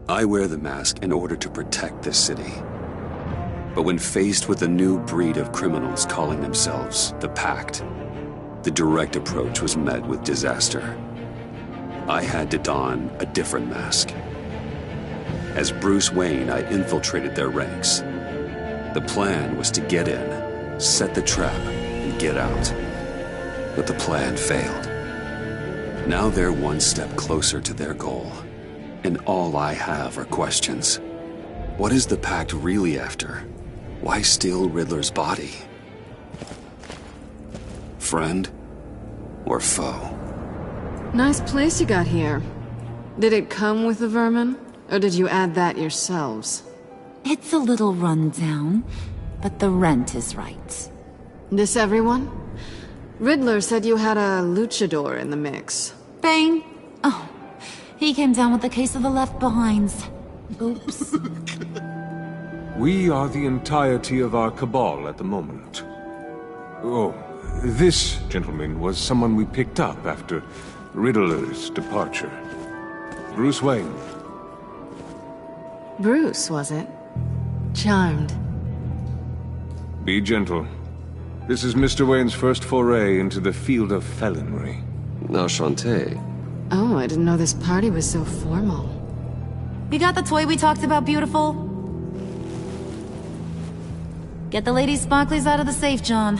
I wear the mask in order to protect this city. But when faced with a new breed of criminals calling themselves the Pact, the direct approach was met with disaster. I had to don a different mask. As Bruce Wayne, I infiltrated their ranks. The plan was to get in, set the trap, and get out. But the plan failed. Now they're one step closer to their goal, and all I have are questions. What is the Pact really after? Why steal Riddler's body? Friend or foe? Nice place you got here. Did it come with the vermin, or did you add that yourselves? It's a little run down, but the rent is right. This everyone? Riddler said you had a luchador in the mix. Bane? Oh, he came down with a case of the Left Behinds. Oops. We are the entirety of our cabal at the moment. Oh, this gentleman was someone we picked up after Riddler's departure. Bruce Wayne. Bruce, was it? Charmed. Be gentle. This is Mr. Wayne's first foray into the field of felonry. Enchanté. Oh, I didn't know this party was so formal. You got the toy we talked about, beautiful? Get the lady sparklies out of the safe, John.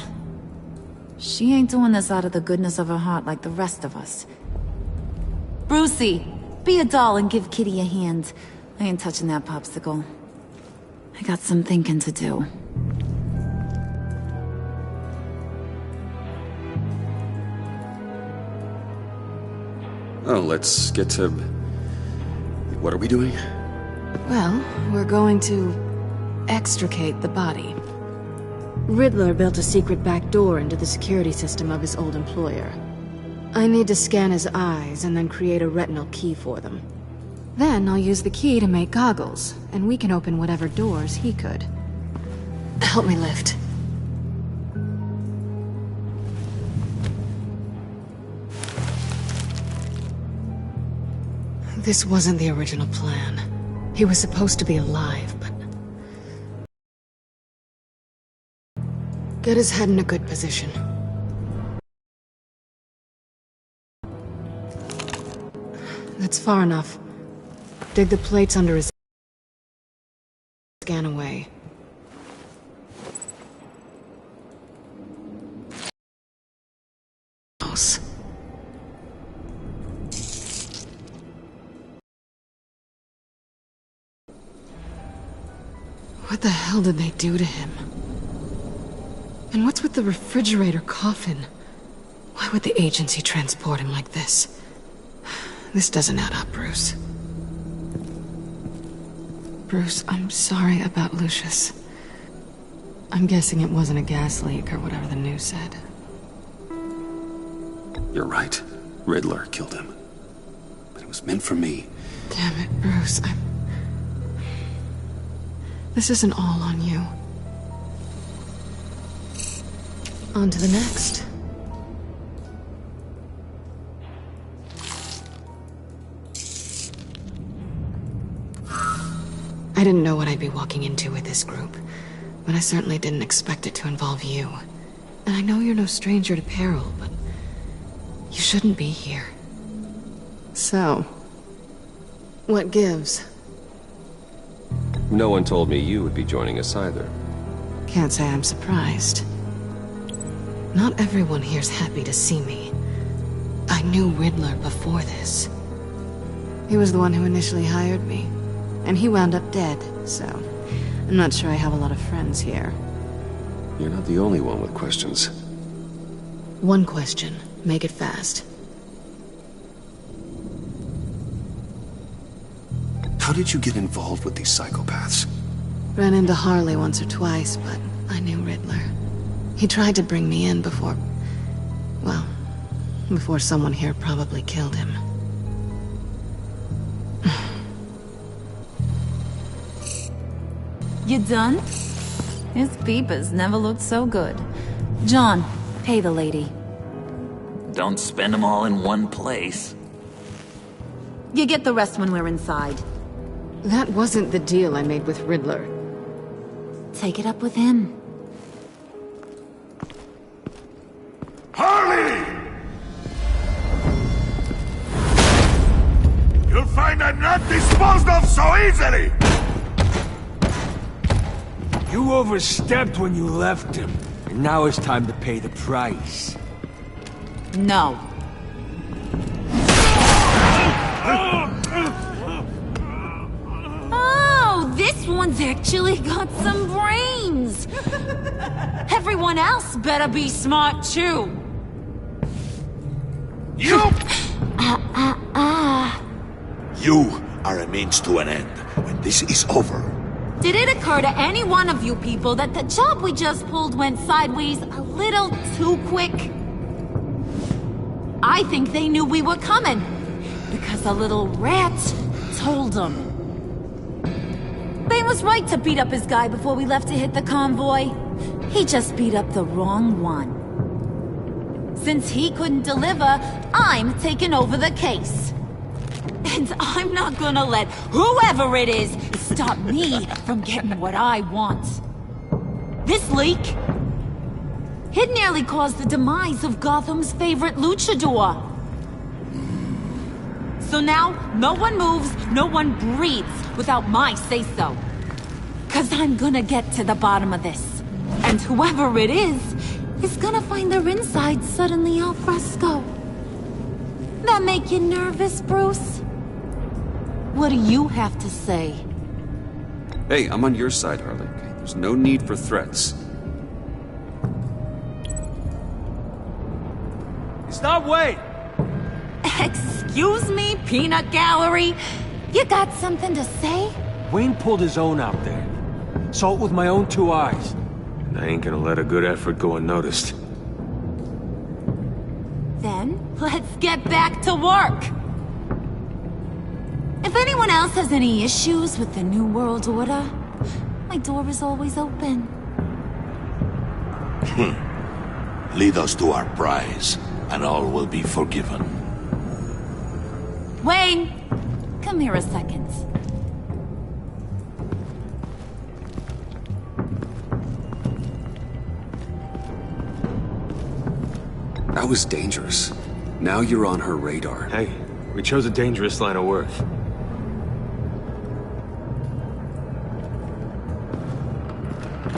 She ain't doing this out of the goodness of her heart like the rest of us. Brucey, be a doll and give Kitty a hand. I ain't touching that popsicle. I got some thinking to do. Oh, let's get to... What are we doing? Well, we're going to extricate the body. Riddler built a secret back door into the security system of his old employer. I need to scan his eyes and then create a retinal key for them. Then I'll use the key to make goggles, and we can open whatever doors he could. Help me lift. This wasn't the original plan. He was supposed to be alive, but... Get his head in a good position. That's far enough. Dig the plates under his... Scan away. Close. What the hell did they do to him? And what's with the refrigerator coffin? Why would the agency transport him like this? This doesn't add up, Bruce. Bruce, I'm sorry about Lucius. I'm guessing it wasn't a gas leak or whatever the news said. You're right. Riddler killed him. But it was meant for me. Damn it, Bruce, This isn't all on you. On to the next. I didn't know what I'd be walking into with this group, but I certainly didn't expect it to involve you. And I know you're no stranger to peril, but you shouldn't be here. So, what gives? No one told me you would be joining us either. Can't say I'm surprised. Not everyone here's happy to see me. I knew Riddler before this. He was the one who initially hired me, and he wound up dead, so I'm not sure I have a lot of friends here. You're not the only one with questions. One question. Make it fast. How did you get involved with these psychopaths? Ran into Harley once or twice, but I knew Riddler. He tried to bring me in before... well, before someone here probably killed him. You done? His peepers never looked so good. John, pay the lady. Don't spend them all in one place. You get the rest when we're inside. That wasn't the deal I made with Riddler. Take it up with him. Harley! You'll find I'm not disposed of so easily! You overstepped when you left him, and now it's time to pay the price. No. Oh, this one's actually got some brains! Everyone else better be smart too! You! You are a means to an end. When this is over, Did it occur to any one of you people that the job we just pulled went sideways a little too quick? I think they knew we were coming, because a little rat told them. Bane was right to beat up his guy before we left to hit the convoy. He just beat up the wrong one. Since he couldn't deliver, I'm taking over the case. And I'm not gonna let whoever it is stop me from getting what I want. This leak, it nearly caused the demise of Gotham's favorite luchador. So now, no one moves, no one breathes without my say-so. 'Cause I'm gonna get to the bottom of this. And whoever it is gonna find their insides suddenly al fresco. That make you nervous, Bruce? What do you have to say? Hey, I'm on your side, Harley. Okay? There's no need for threats. Stop, wait! Excuse me, peanut gallery? You got something to say? Wayne pulled his own out there. Saw it with my own 2 eyes. And I ain't gonna let a good effort go unnoticed. Then, let's get back to work. If anyone else has any issues with the New World Order, my door is always open. lead us to our prize, and all will be forgiven. Wayne, come here a second. That was dangerous. Now you're on her radar. Hey, we chose a dangerous line of work.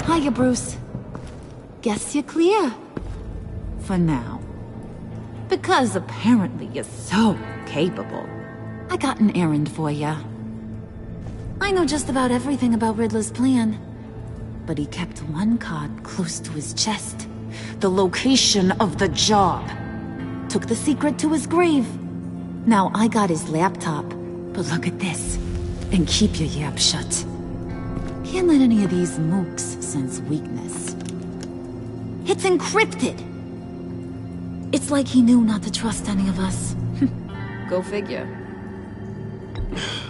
Hiya, Bruce. Guess you're clear. For now. Because apparently you're so capable. I got an errand for ya. I know just about everything about Riddler's plan. But he kept one card close to his chest. The location of the job. Took the secret to his grave. Now I got his laptop. But look at this. And keep your yap shut. Can't let any of these mooks sense weakness. It's encrypted! It's like he knew not to trust any of us. Go figure.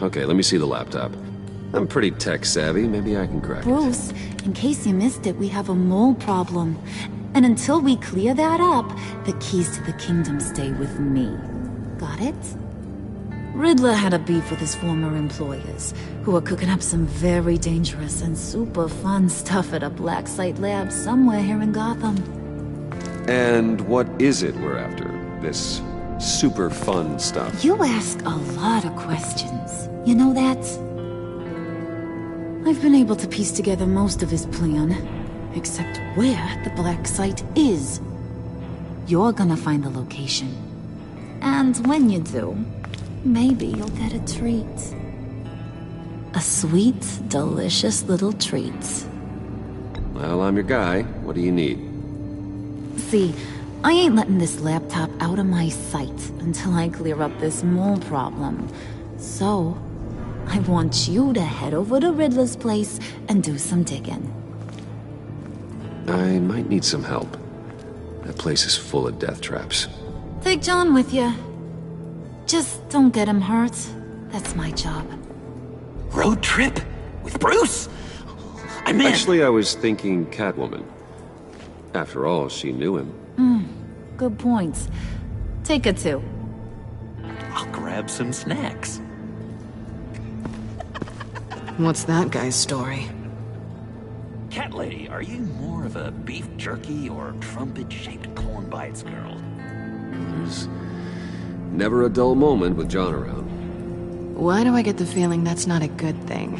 Okay, let me see the laptop. I'm pretty tech-savvy. Maybe I can crack it. Bruce, in case you missed it, we have a mole problem. And until we clear that up, the keys to the kingdom stay with me. Got it? Riddler had a beef with his former employers, who were cooking up some very dangerous and super fun stuff at a black site lab somewhere here in Gotham. And what is it we're after? This super fun stuff? You ask a lot of questions. You know that? I've been able to piece together most of his plan, except where the black site is. You're gonna find the location. And when you do, maybe you'll get a treat. A sweet, delicious little treat. Well, I'm your guy. What do you need? See, I ain't letting this laptop out of my sight until I clear up this mole problem. So, I want you to head over to Riddler's place and do some digging. I might need some help. That place is full of death traps. Take John with you. Just don't get him hurt. That's my job. Road trip? With Bruce? I'm in. Actually, I was thinking Catwoman. After all, she knew him. Good point. Take it too. I'll grab some snacks. What's that guy's story? Cat lady, are you more of a beef jerky or trumpet-shaped corn bites girl? There's never a dull moment with John around. Why do I get the feeling that's not a good thing?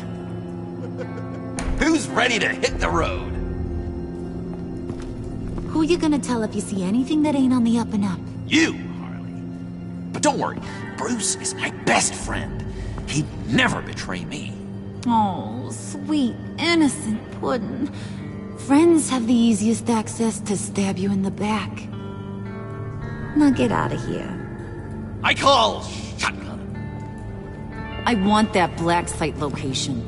Who's ready to hit the road? Who you gonna tell if you see anything that ain't on the up and up? You, Harley. But don't worry, Bruce is my best friend. He'd never betray me. Oh, sweet, innocent puddin'. Friends have the easiest access to stab you in the back. Now get out of here. I call shotgun. I want that black site location.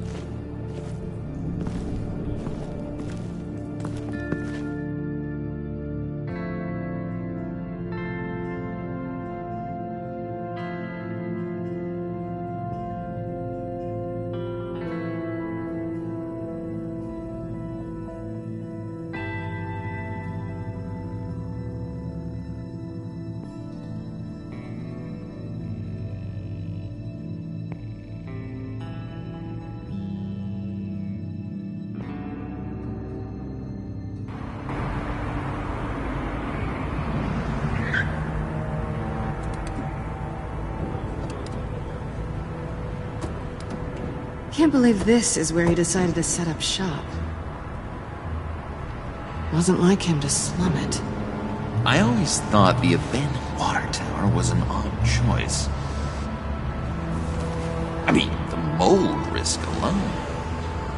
Can't believe this is where he decided to set up shop. Wasn't like him to slum it. I always thought the abandoned water tower was an odd choice. I mean, the mold risk alone.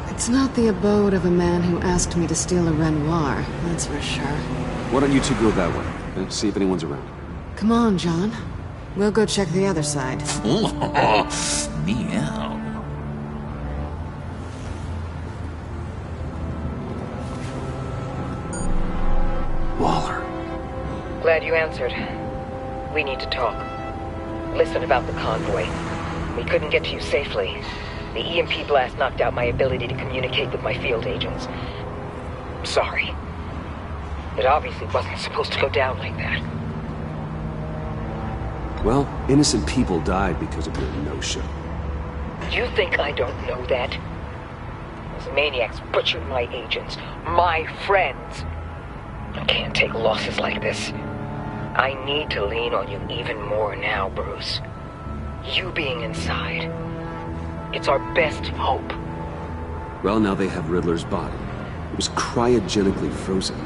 It's not the abode of a man who asked me to steal a Renoir, that's for sure. Why don't you two go that way and see if anyone's around? Come on, John. We'll go check the other side. Meow. Waller. Glad you answered. We need to talk. Listen about the convoy. We couldn't get to you safely. The EMP blast knocked out my ability to communicate with my field agents. Sorry. It obviously wasn't supposed to go down like that. Well, innocent people died because of your no-show. You think I don't know that? Those maniacs butchered my agents, my friends. I can't take losses like this. I need to lean on you even more now, Bruce. You being inside. It's our best hope. Well, now they have Riddler's body. It was cryogenically frozen.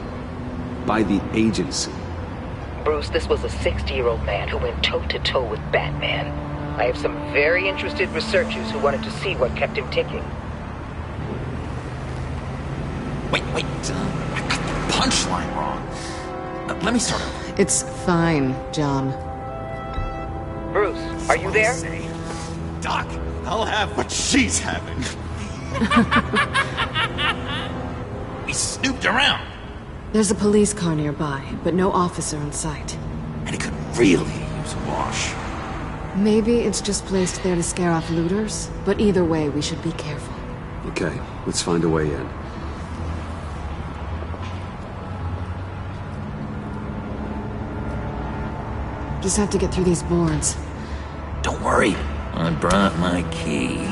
By the agency. Bruce, this was a 60-year-old man who went toe-to-toe with Batman. I have some very interested researchers who wanted to see what kept him ticking. Wait, I got the punchline wrong. Let me start over. It's fine, John. Bruce, are you there? Doc, I'll have what she's having. We snooped around. There's a police car nearby, but no officer in sight. And it could really use a wash. Maybe it's just placed there to scare off looters, but either way, we should be careful. Okay, let's find a way in. Just have to get through these boards. Don't worry, I brought my key.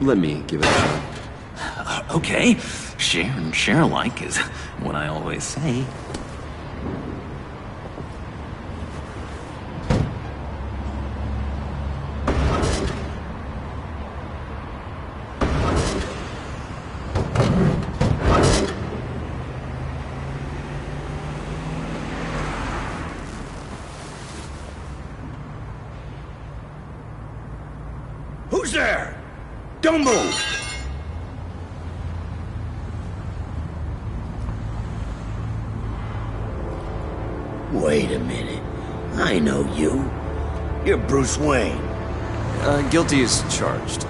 Let me give it a shot. Okay, share and share alike is what I always say. Who's there? Don't move! Wait a minute. I know you. You're Bruce Wayne. Guilty as charged.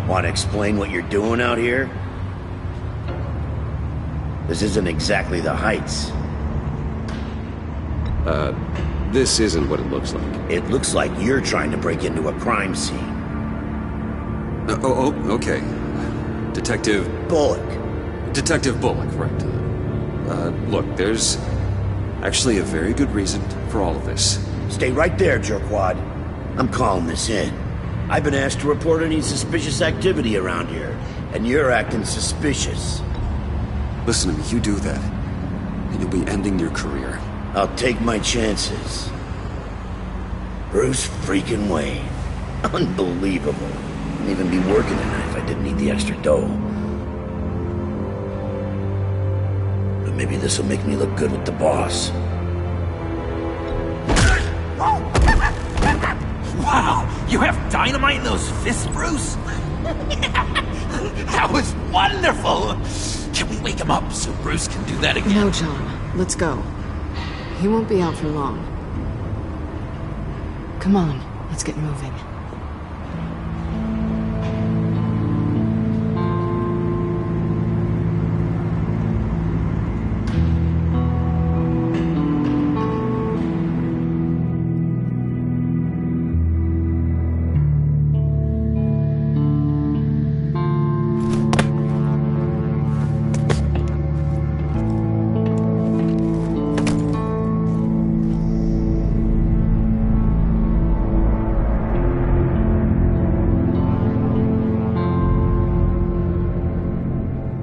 Want to explain what you're doing out here? This isn't exactly the Heights. This isn't what it looks like. It looks like you're trying to break into a crime scene. Okay. Detective Bullock. Right. Look, there's actually a very good reason for all of this. Stay right there, jerkwad. I'm calling this in. I've been asked to report any suspicious activity around here, and you're acting suspicious. Listen to me, you do that, and you'll be ending your career. I'll take my chances. Bruce freaking Wayne. Unbelievable. Wouldn't even be working tonight if I didn't need the extra dough. But maybe this'll make me look good with the boss. Wow! You have dynamite in those fists, Bruce? That was wonderful! Can we wake him up so Bruce can do that again? No, John. Let's go. He won't be out for long. Come on, let's get moving.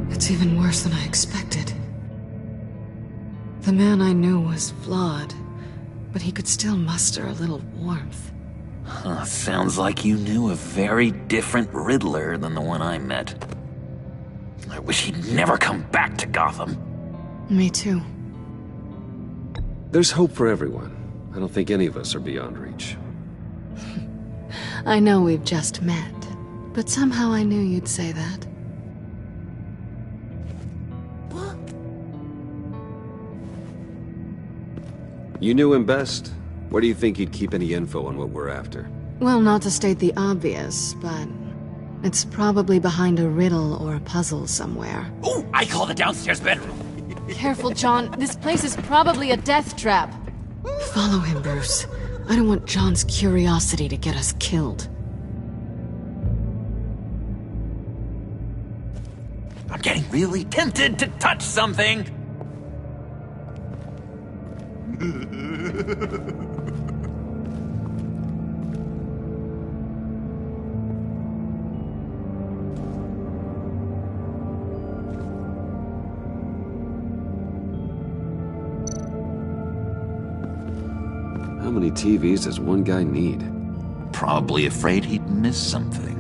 It's even worse than I expected. The man I knew was flawed, but he could still muster a little warmth. Sounds like you knew a very different Riddler than the one I met. I wish he'd never come back to Gotham. Me too. There's hope for everyone. I don't think any of us are beyond reach. I know we've just met, but somehow I knew you'd say that. You knew him best. Where do you think he'd keep any info on what we're after? Well, not to state the obvious, but it's probably behind a riddle or a puzzle somewhere. Oh, I call the downstairs bedroom. Careful, John. This place is probably a death trap. Follow him, Bruce. I don't want John's curiosity to get us killed. I'm getting really tempted to touch something. How many TVs does one guy need? Probably afraid he'd miss something.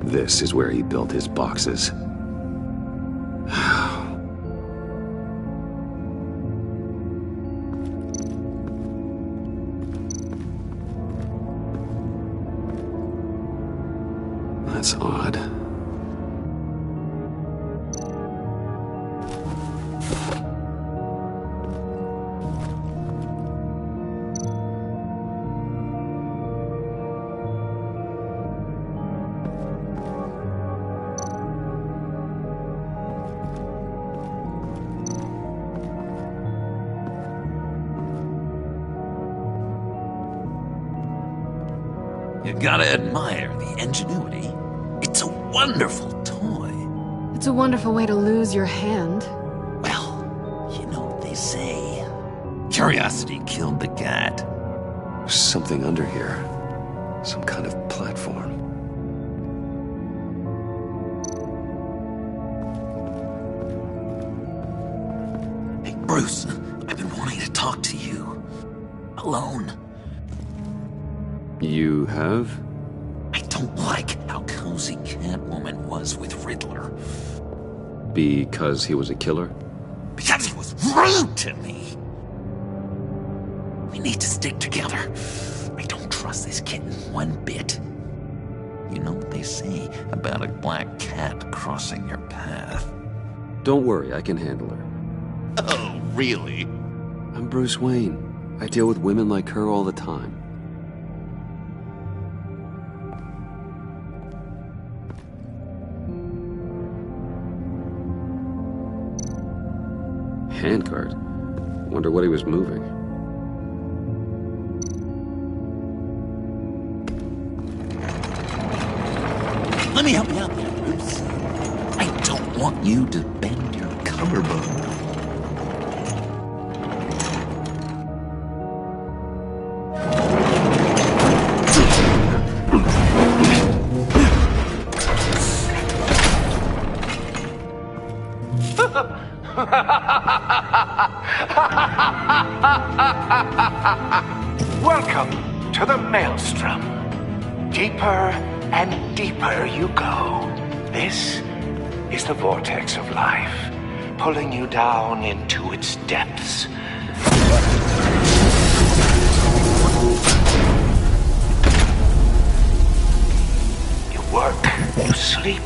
This is where he built his boxes. That's odd. You gotta admire the ingenuity. It's a wonderful toy. It's a wonderful way to lose your hand. Well, you know what they say. Curiosity killed the cat. There's something under here. Some kind of platform. Hey, Bruce, I've been wanting to talk to you. Alone. You have? I don't like how cozy Catwoman was with Riddler. Because he was a killer? Because he was rude to me. We need to stick together. I don't trust this kitten one bit. You know what they say about a black cat crossing your path? Don't worry, I can handle her. Oh, really? I'm Bruce Wayne. I deal with women like her all the time. handcart. Wonder what he was moving. Let me help you out there, Bruce. I don't want you to bend your collarbone. Welcome to the Maelstrom. Deeper and deeper you go. This is the vortex of life, pulling you down into its depths. You work, you sleep,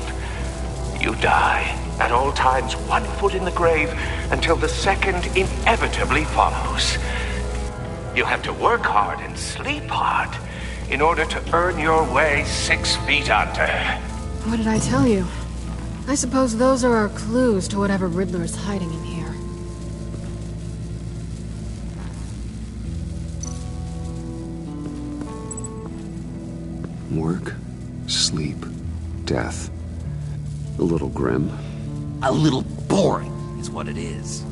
you die. At all times, 1 foot in the grave until the second inevitably follows. You have to work hard and sleep hard in order to earn your way 6 feet under. What did I tell you? I suppose those are our clues to whatever Riddler is hiding in here. Work, sleep, death. A little grim. A little boring is what it is.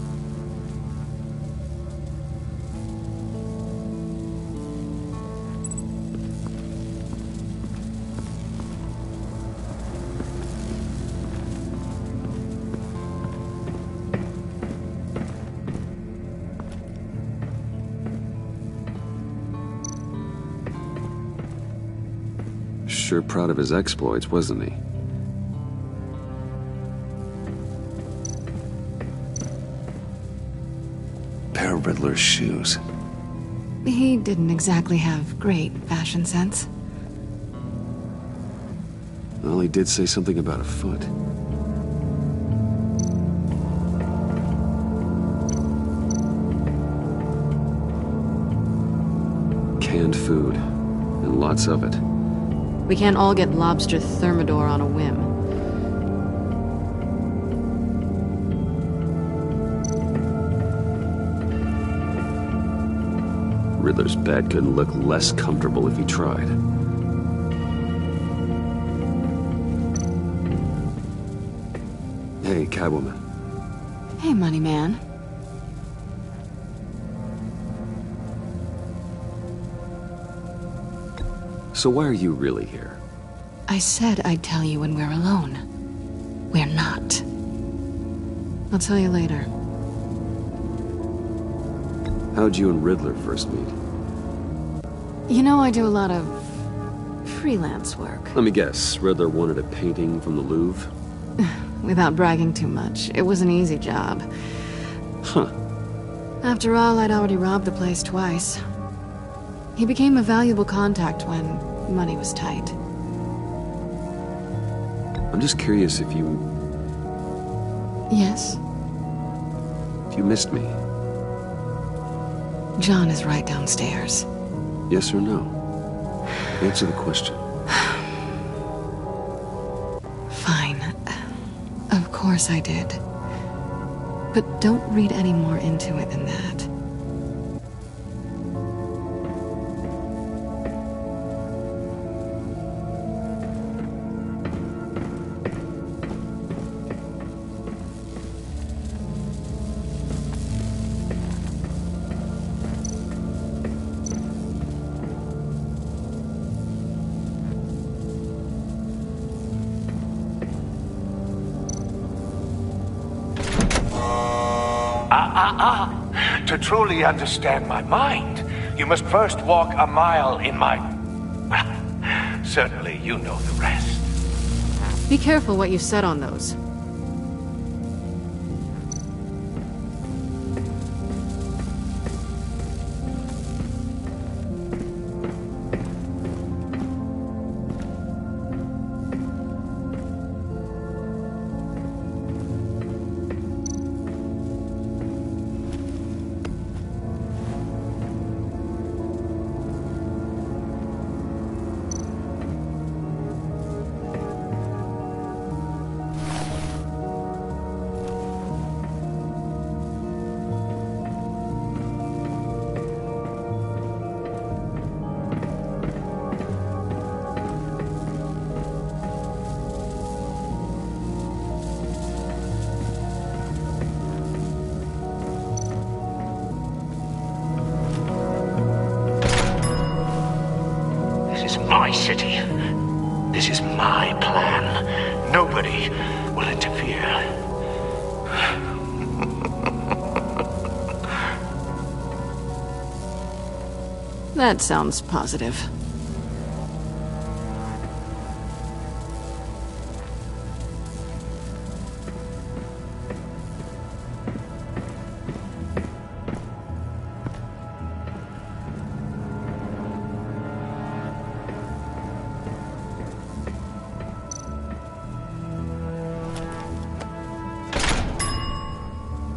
Sure proud of his exploits, wasn't he? Pair of Riddler's shoes. He didn't exactly have great fashion sense. Well, he did say something about a foot. Canned food, and lots of it. We can't all get lobster thermidor on a whim. Riddler's bed couldn't look less comfortable if he tried. Hey, Catwoman. Hey, money man. So why are you really here? I said I'd tell you when we're alone. We're not. I'll tell you later. How'd you and Riddler first meet? You know, I do a lot of freelance work. Let me guess, Riddler wanted a painting from the Louvre? Without bragging too much, it was an easy job. Huh. After all, I'd already robbed the place twice. He became a valuable contact when money was tight. I'm just curious if you Yes? missed me. John is right downstairs. Yes or no? Answer the question. Fine. Of course I did. But don't read any more into it than that. To truly understand my mind, you must first walk a mile in my... Well, certainly you know the rest. Be careful what you set on those. my city. This is my plan. Nobody will interfere. That sounds positive.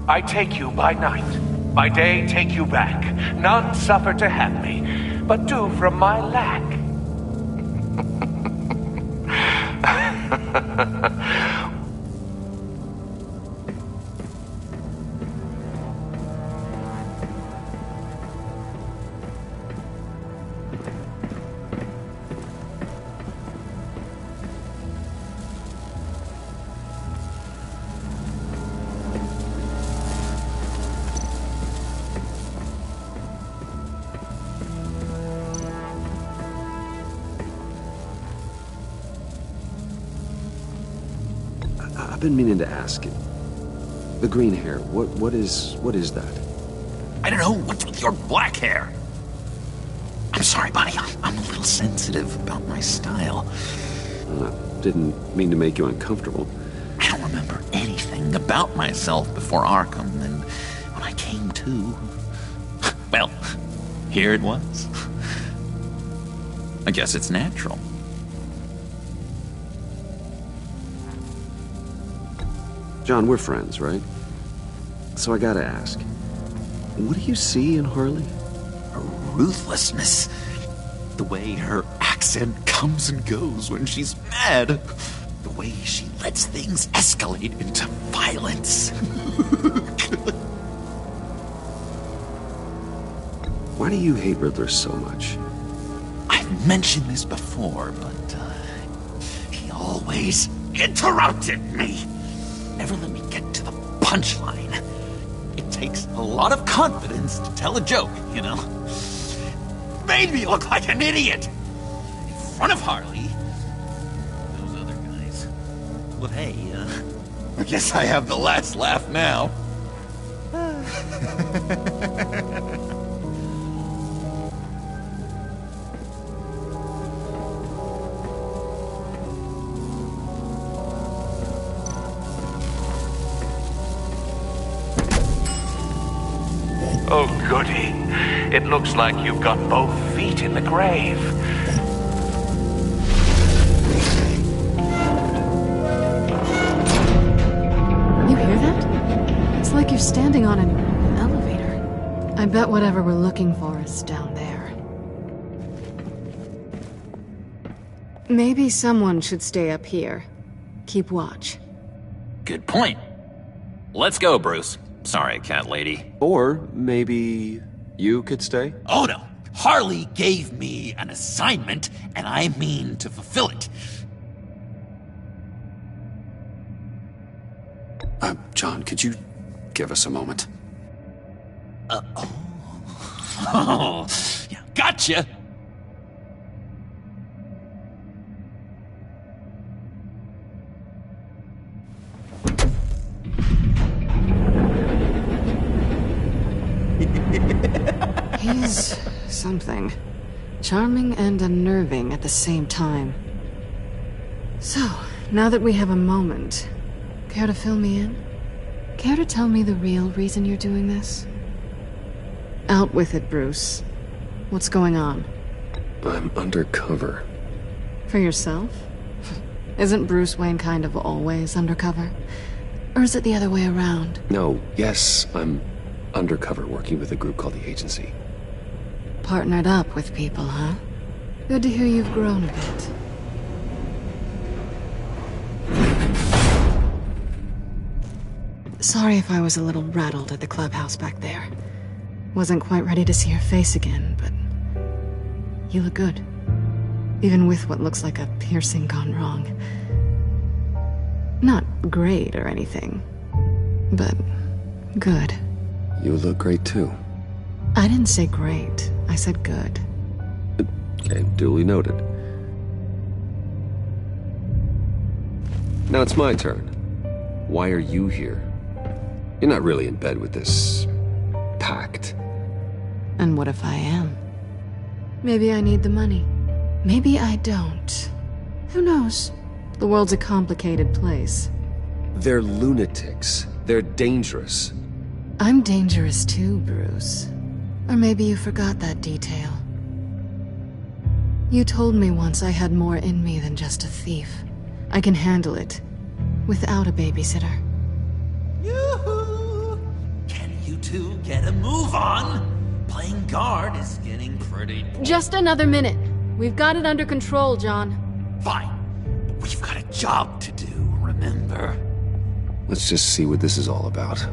I take you by night. By day, take you back. None suffer to have me, but do from my lack. I've been meaning to ask you. The green hair, what is that? I don't know. What's with your black hair? I'm sorry, buddy. I'm a little sensitive about my style. Didn't mean to make you uncomfortable. I don't remember anything about myself before Arkham, and when I came to... well, here it was. I guess it's natural. John, we're friends, right? So I gotta ask, what do you see in Harley? Her ruthlessness. The way her accent comes and goes when she's mad. The way she lets things escalate into violence. Why do you hate Riddler so much? I've mentioned this before, but he always interrupted me. Never let me get to the punchline. It takes a lot of confidence to tell a joke, you know? Made me look like an idiot! In front of Harley. Those other guys. Well, hey, I guess I have the last laugh now. Oh, goody. It looks like you've got both feet in the grave. You hear that? It's like you're standing on an elevator. I bet whatever we're looking for is down there. Maybe someone should stay up here. Keep watch. Good point. Let's go, Bruce. Sorry, cat lady. Or maybe you could stay? Oh no! Harley gave me an assignment, and I mean to fulfill it. John, could you give us a moment? Oh, yeah, gotcha! He's something. Charming and unnerving at the same time. So, now that we have a moment, care to fill me in? Care to tell me the real reason you're doing this? Out with it, Bruce. What's going on? I'm undercover. For yourself? Isn't Bruce Wayne kind of always undercover? Or is it the other way around? No, yes, I'm undercover working with a group called the Agency. Partnered up with people, huh? Good to hear you've grown a bit. Sorry if I was a little rattled at the clubhouse back there. Wasn't quite ready to see your face again, but you look good. Even with what looks like a piercing gone wrong. Not great or anything, but good. You look great too. I didn't say great. I said good. Okay, duly noted. Now it's my turn. Why are you here? You're not really in bed with this... pact. And what if I am? Maybe I need the money. Maybe I don't. Who knows? The world's a complicated place. They're lunatics. They're dangerous. I'm dangerous too, Bruce. Or maybe you forgot that detail. You told me once I had more in me than just a thief. I can handle it. Without a babysitter. Yoo-hoo! Can you two get a move on? Playing guard is getting pretty... Just another minute. We've got it under control, John. Fine. But we've got a job to do, remember? Let's just see what this is all about.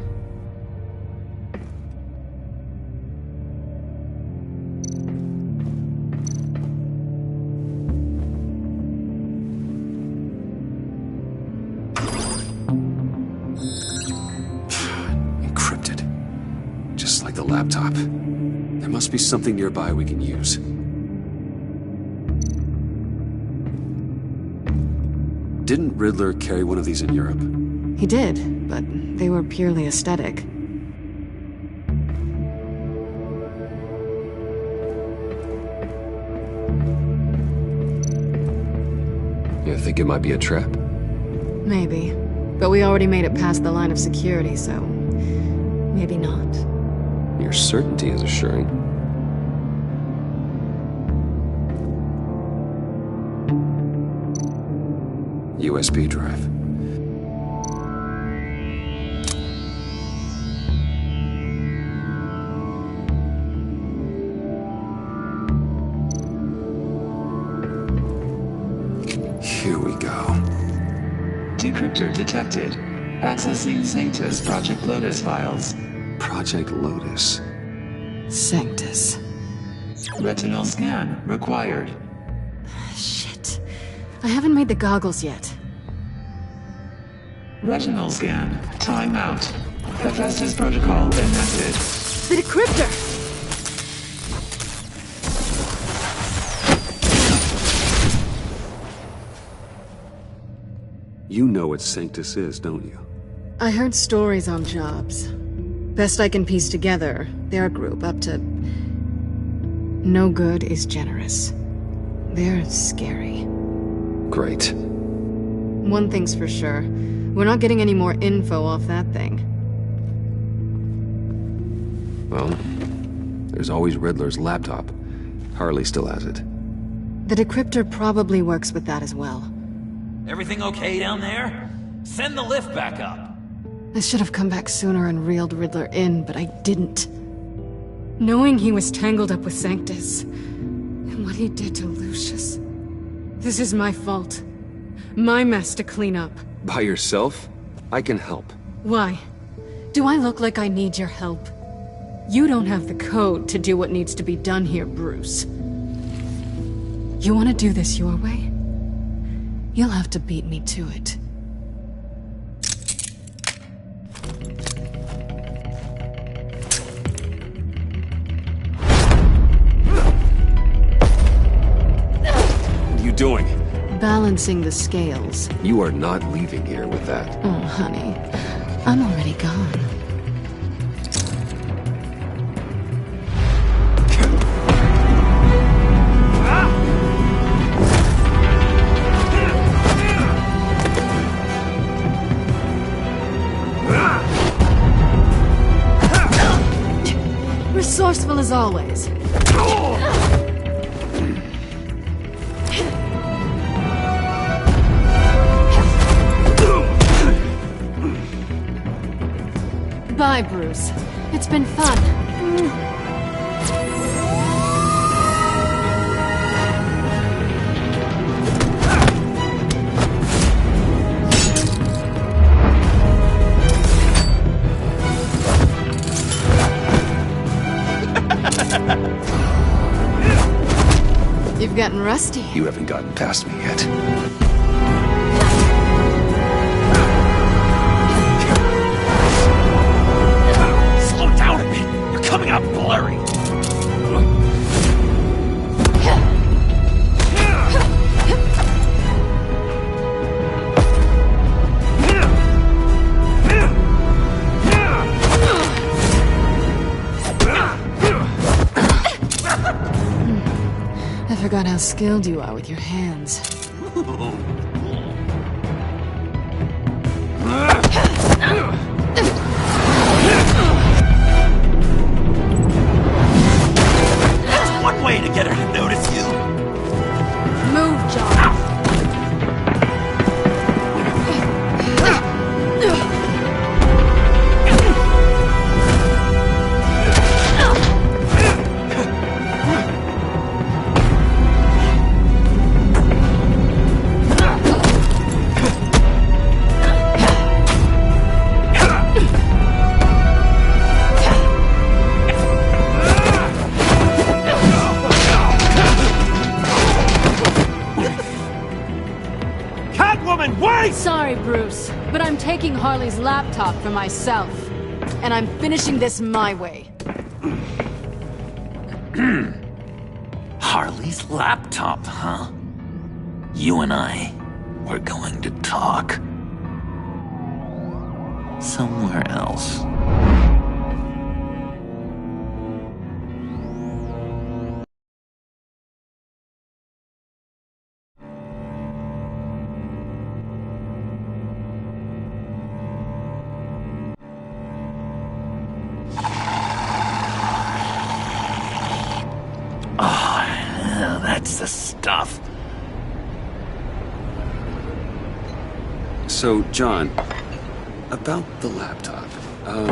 Encrypted. Just like the laptop. There must be something nearby we can use. Didn't Riddler carry one of these in Europe? He did, but they were purely aesthetic. You think it might be a trap? Maybe. But we already made it past the line of security, so... maybe not. Your certainty is assuring. USB drive. Here we go. Decryptor detected. Accessing Sanctus Project Lotus files. Project Lotus. Sanctus. Retinal scan required. Shit. I haven't made the goggles yet. Retinal scan. Timeout. Hephaestus protocol enacted. The decryptor! You know what Sanctus is, don't you? I heard stories on jobs. Best I can piece together, they're a group up to... no good is generous. They're scary. Great. One thing's for sure. We're not getting any more info off that thing. Well, there's always Riddler's laptop. Harley still has it. The decryptor probably works with that as well. Everything okay down there? Send the lift back up. I should have come back sooner and reeled Riddler in, but I didn't. Knowing he was tangled up with Sanctus, and what he did to Lucius. This is my fault. My mess to clean up. By yourself? I can help. Why? Do I look like I need your help? You don't have the code to do what needs to be done here, Bruce. You want to do this your way? You'll have to beat me to it. What are you doing? Balancing the scales. You are not leaving here with that. Oh, honey. I'm already gone. Resourceful as always. Bye, Bruce. It's been fun. You've gotten rusty. You haven't gotten past me yet. Slow down a bit. You're coming out blurry. how skilled you are with your hands. That's one way to get her to notice you. Move, John. Sorry, Bruce, but I'm taking Harley's laptop for myself. And I'm finishing this my way. Harley's laptop, huh? You and I, we're going to talk. Somewhere else. That's the stuff. So, John, about the laptop.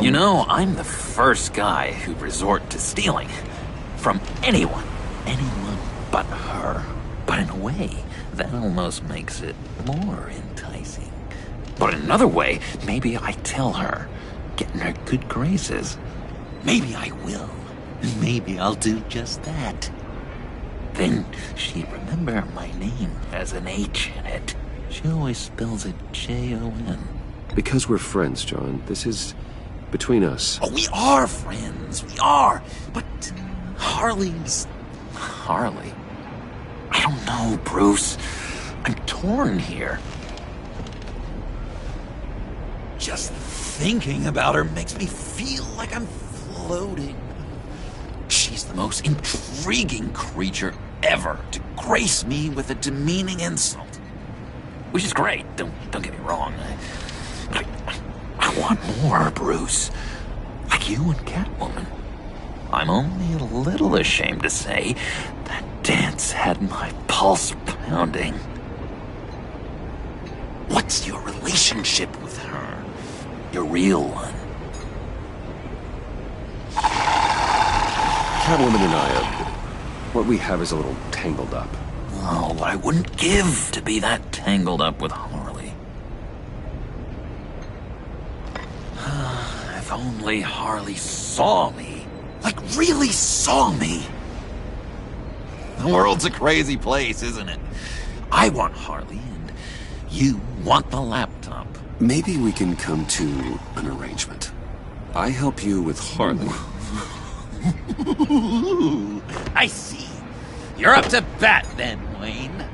You know, I'm the first guy who'd resort to stealing. From anyone. Anyone but her. But in a way, that almost makes it more enticing. But in another way, maybe I tell her, get in her good graces. Maybe I will. Maybe I'll do just that. Then she'd remember my name has an H in it. She always spells it Jon. Because we're friends, John. This is between us. Oh, we are friends. We are. But Harley's... Harley? I don't know, Bruce. I'm torn here. Just thinking about her makes me feel like I'm floating. She's the most intriguing creature ever to grace me with a demeaning insult. Which is great, don't get me wrong. I want more, Bruce. Like you and Catwoman. I'm only a little ashamed to say that dance had my pulse pounding. What's your relationship with her? Your real one? Catwoman and I, what we have is a little tangled up. Oh, but I wouldn't give to be that tangled up with Harley. If only Harley saw me. Like, really saw me. The world's a crazy place, isn't it? I want Harley, and you want the laptop. Maybe we can come to an arrangement. I help you with Harley. I see. You're up to bat then, Wayne.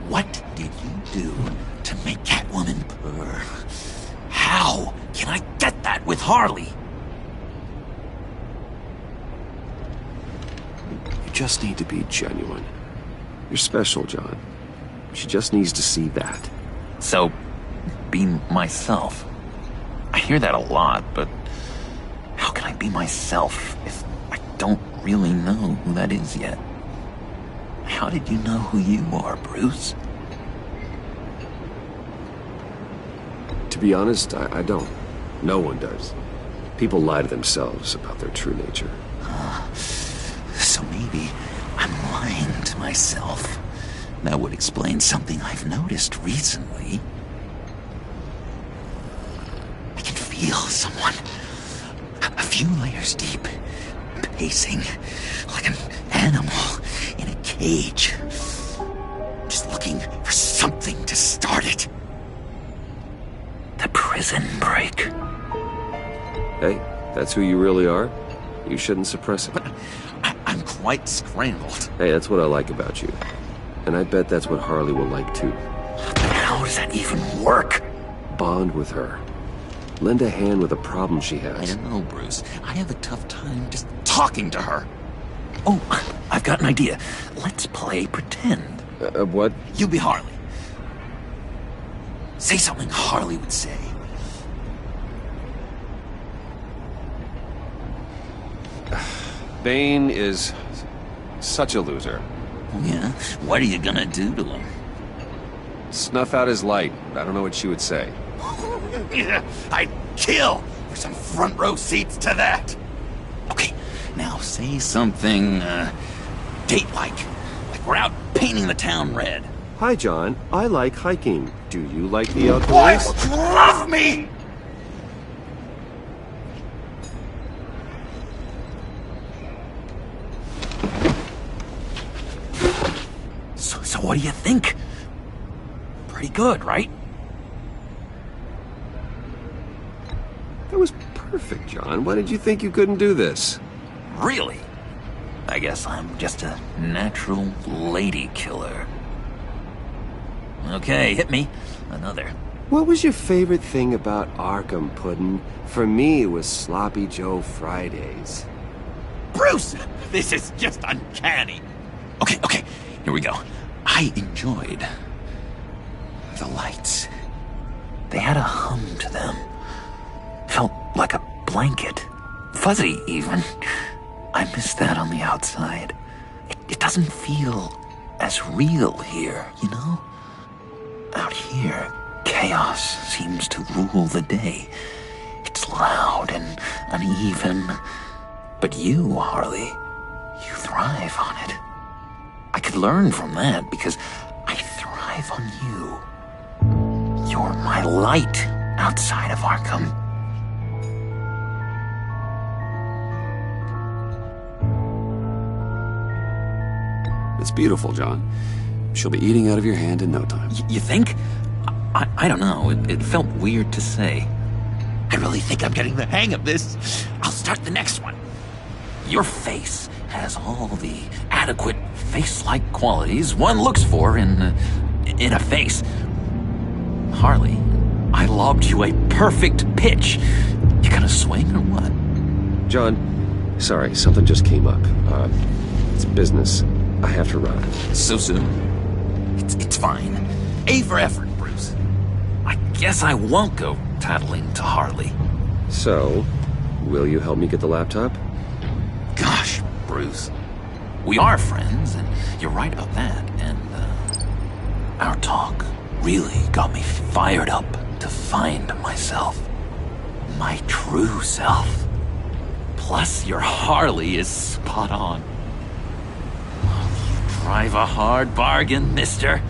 What did you do to make Catwoman purr? How can I get that with Harley? You just need to be genuine. You're special, John. She just needs to see that. So, be myself. I hear that a lot, but how can I be myself if I don't really know who that is yet? How did you know who you are, Bruce? To be honest, I don't. No one does. People lie to themselves about their true nature. So maybe I'm lying to myself. That would explain something I've noticed recently. I can feel someone a few layers deep, pacing like an animal in a cage. Just looking for something to start it. The prison break. Hey, that's who you really are. You shouldn't suppress it. But I'm quite scrambled. Hey, that's what I like about you. And I bet that's what Harley will like too. But how does that even work? Bond with her. Lend a hand with a problem she has. I don't know, Bruce. I have a tough time just talking to her. Oh, I've I've got an idea. Let's play pretend. What? You be Harley. Say something Harley would say. Bane is such a loser. Yeah? What are you gonna do to him? Snuff out his light. I don't know what she would say. Yeah, I'd kill for some front row seats to that. Okay, now say something, date-like. Like we're out painting the town red. Hi, John. I like hiking. Do you like the outdoors? Boys, love me! So what do you think? Pretty good, right? That was perfect, John. Why did you think you couldn't do this? Really? I guess I'm just a natural lady killer. Okay, hit me. Another. What was your favorite thing about Arkham, Puddin'? For me, it was Sloppy Joe Fridays. Bruce! This is just uncanny. Okay, here we go. I enjoyed the lights. They had a hum to them. Felt like a blanket. Fuzzy, even. I miss that on the outside. It doesn't feel as real here, you know? Out here, chaos seems to rule the day. It's loud and uneven. But you, Harley, you thrive on it. I could learn from that because I thrive on you. You're my light outside of Arkham. It's beautiful, John. She'll be eating out of your hand in no time. You think? I don't know. It felt weird to say. I really think I'm getting the hang of this. I'll start the next one. Your face has all the adequate face-like qualities one looks for in a face. Harley, I lobbed you a perfect pitch. You gonna swing or what? John, sorry, something just came up. It's business. I have to run. So soon? It's fine. A for effort, Bruce. I guess I won't go tattling to Harley. So, will you help me get the laptop? Gosh, Bruce. We are friends, and you're right about that, and, our talk really got me fired up to find myself. My true self. Plus, your Harley is spot on. You drive a hard bargain, mister.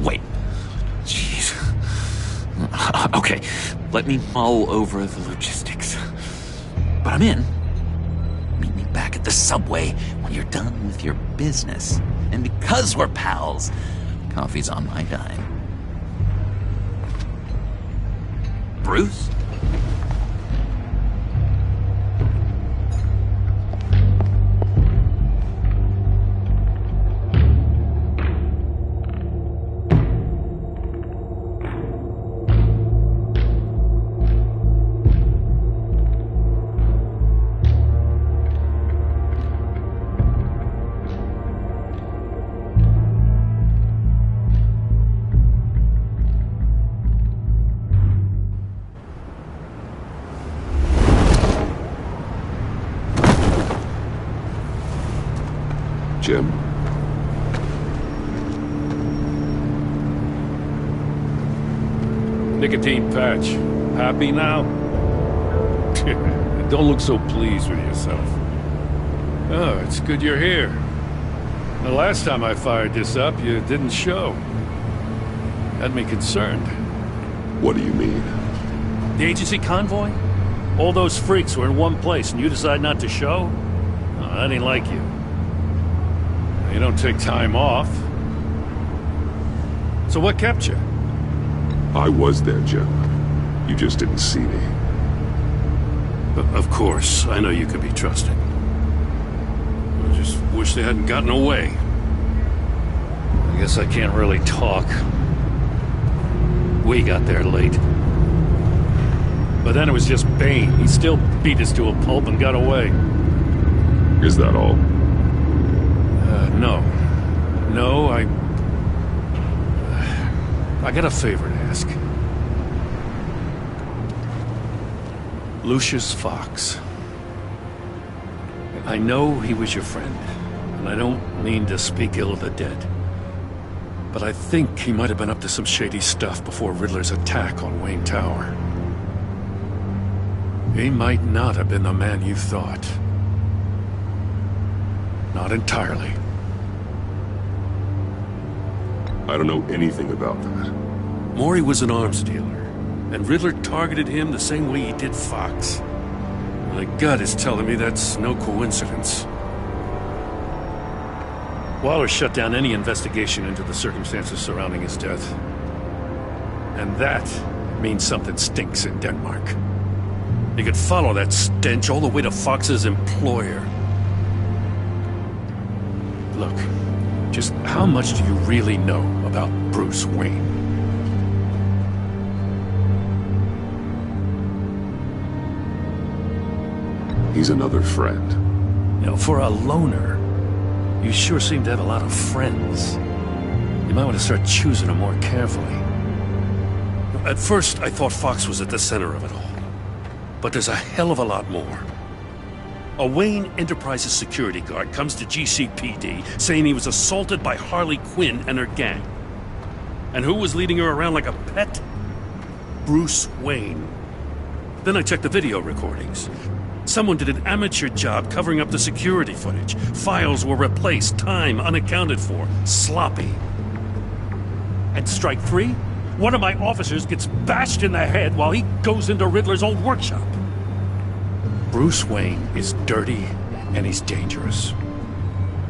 Wait. Jeez. Okay, let me mull over the logistics. But I'm in. Meet me back at the subway when you're done with your business. And because we're pals, coffee's on my dime. Bruce? Jim? Nicotine patch. Happy now? Don't look so pleased with yourself. Oh, it's good you're here. The last time I fired this up, you didn't show. Had me concerned. What do you mean? The agency convoy? All those freaks were in one place and you decide not to show? Oh, I didn't like you. You don't take time off. So what kept you? I was there, Jim. You just didn't see me. Of course, I know you could be trusted. I just wish they hadn't gotten away. I guess I can't really talk. We got there late. But then it was just Bane. He still beat us to a pulp and got away. Is that all? No. No, I got a favor to ask. Lucius Fox. I know he was your friend, and I don't mean to speak ill of the dead. But I think he might have been up to some shady stuff before Riddler's attack on Wayne Tower. He might not have been the man you thought. Not entirely. I don't know anything about that. Maury was an arms dealer, and Riddler targeted him the same way he did Fox. My gut is telling me that's no coincidence. Waller shut down any investigation into the circumstances surrounding his death. And that means something stinks in Denmark. You could follow that stench all the way to Fox's employer. Look, just how much do you really know about Bruce Wayne? He's another friend. You know, for a loner, you sure seem to have a lot of friends. You might want to start choosing them more carefully. At first, I thought Fox was at the center of it all. But there's a hell of a lot more. A Wayne Enterprises security guard comes to GCPD saying he was assaulted by Harley Quinn and her gang. And who was leading her around like a pet? Bruce Wayne. Then I checked the video recordings. Someone did an amateur job covering up the security footage. Files were replaced, time unaccounted for, sloppy. At strike 3, one of my officers gets bashed in the head while he goes into Riddler's old workshop. Bruce Wayne is dirty and he's dangerous.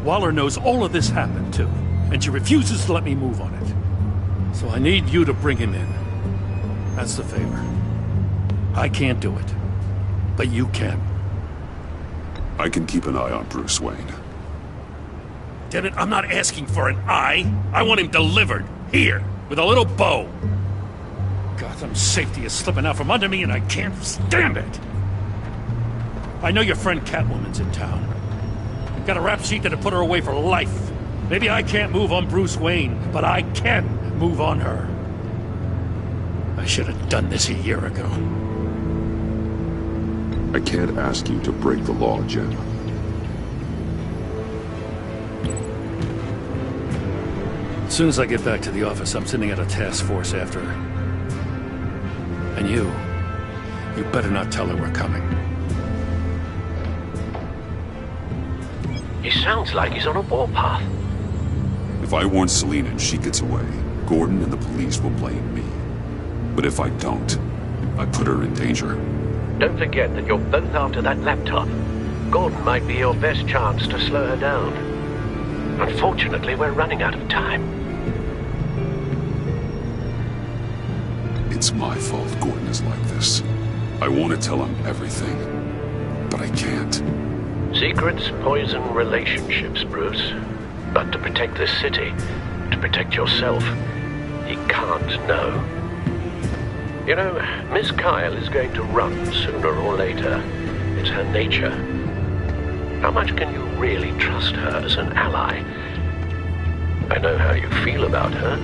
Waller knows all of this happened too, and she refuses to let me move on it. So I need you to bring him in. That's the favor. I can't do it, but you can. I can keep an eye on Bruce Wayne. Damn it, I'm not asking for an eye. I want him delivered, here, with a little bow. Gotham safety is slipping out from under me and I can't stand it. I know your friend Catwoman's in town. Got a rap sheet that'll put her away for life. Maybe I can't move on Bruce Wayne, but I can move on her. I should have done this a year ago. I can't ask you to break the law, Jen. As soon as I get back to the office, I'm sending out a task force after her. And you better not tell her we're coming. He sounds like he's on a warpath. If I warn Selina and she gets away, Gordon and the police will blame me. But if I don't, I put her in danger. Don't forget that you're both after that laptop. Gordon might be your best chance to slow her down. Unfortunately, we're running out of time. It's my fault Gordon is like this. I want to tell him everything, but I can't. Secrets poison relationships, Bruce. But to protect this city, to protect yourself, he can't know. You know, Miss Kyle is going to run sooner or later. It's her nature. How much can you really trust her as an ally? I know how you feel about her.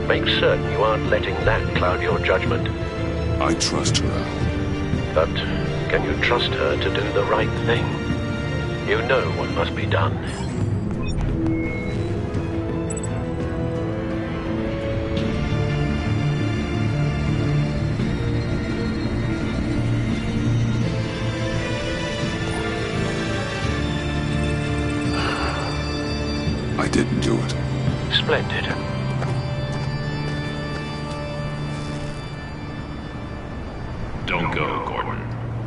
Make certain you aren't letting that cloud your judgment. I trust her, Al. But can you trust her to do the right thing? You know what must be done. I didn't do it. Splendid. Don't go, Gordon.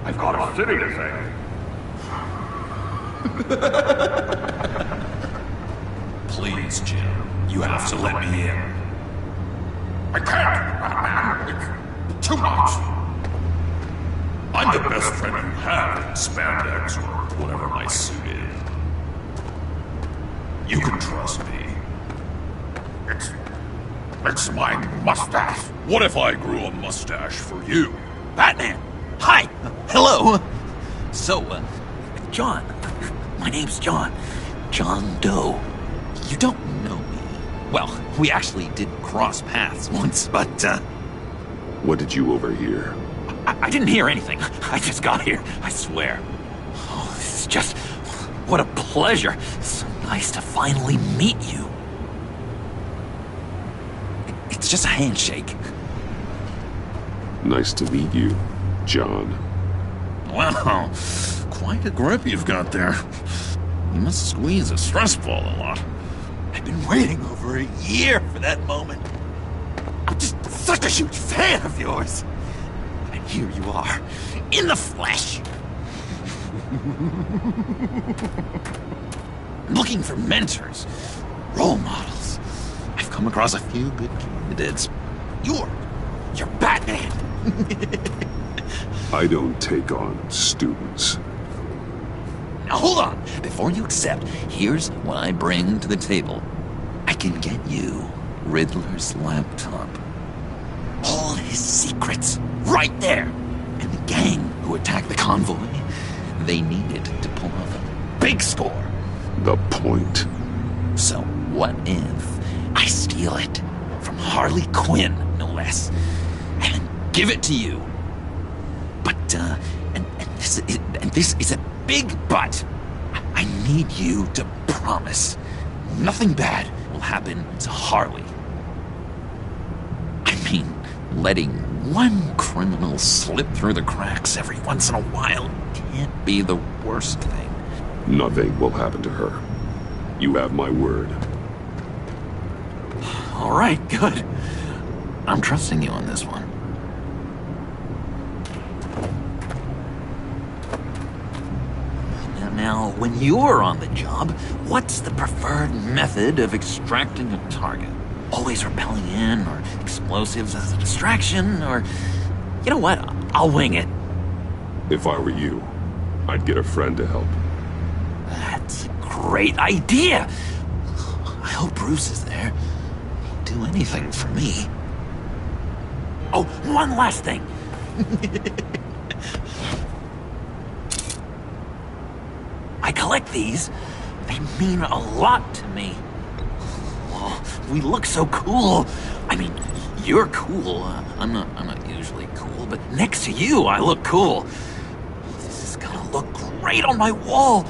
I've got a city to save. Please, Jim. You have to let me in. I can't! It's too much! I'm the best friend you have in spandex or whatever my suit is. You can trust me. It's my mustache. What if I grew a mustache for you? Batman! Hi! Hello! So, John. My name's John. John Doe. You don't know me. Well, we actually did cross paths once, but, What did you overhear? I didn't hear anything. I just got here, I swear. Oh, this is just... what a pleasure. So nice to finally meet you. It's just a handshake. Nice to meet you, John. Wow, quite a grip you've got there. You must squeeze a stress ball a lot. I've been waiting over a year for that moment. I'm just such a huge fan of yours. And here you are, in the flesh. I'm looking for mentors, role models. I've come across a few good candidates. You're Batman. I don't take on students. Now hold on. Before you accept, here's what I bring to the table. I can get you Riddler's laptop. All his secrets, right there. And the gang who attacked the convoy, they needed to pull off a big score. The point. So what if I steal it from Harley Quinn, no less, and then give it to you? But, and this is a big but. I need you to promise nothing bad will happen to Harley. I mean, letting one criminal slip through the cracks every once in a while can't be the worst thing. Nothing will happen to her. You have my word. All right, good. I'm trusting you on this one. Now, when you're on the job, what's the preferred method of extracting a target? Always rappelling in, or explosives as a distraction, or... You know what? I'll wing it. If I were you, I'd get a friend to help. That's a great idea! I hope Bruce is there. He'd do anything for me. Oh, one last thing! I collect these. They mean a lot to me. Oh, we look so cool. I mean, you're cool. I'm not usually cool, but next to you, I look cool. This is gonna look great on my wall.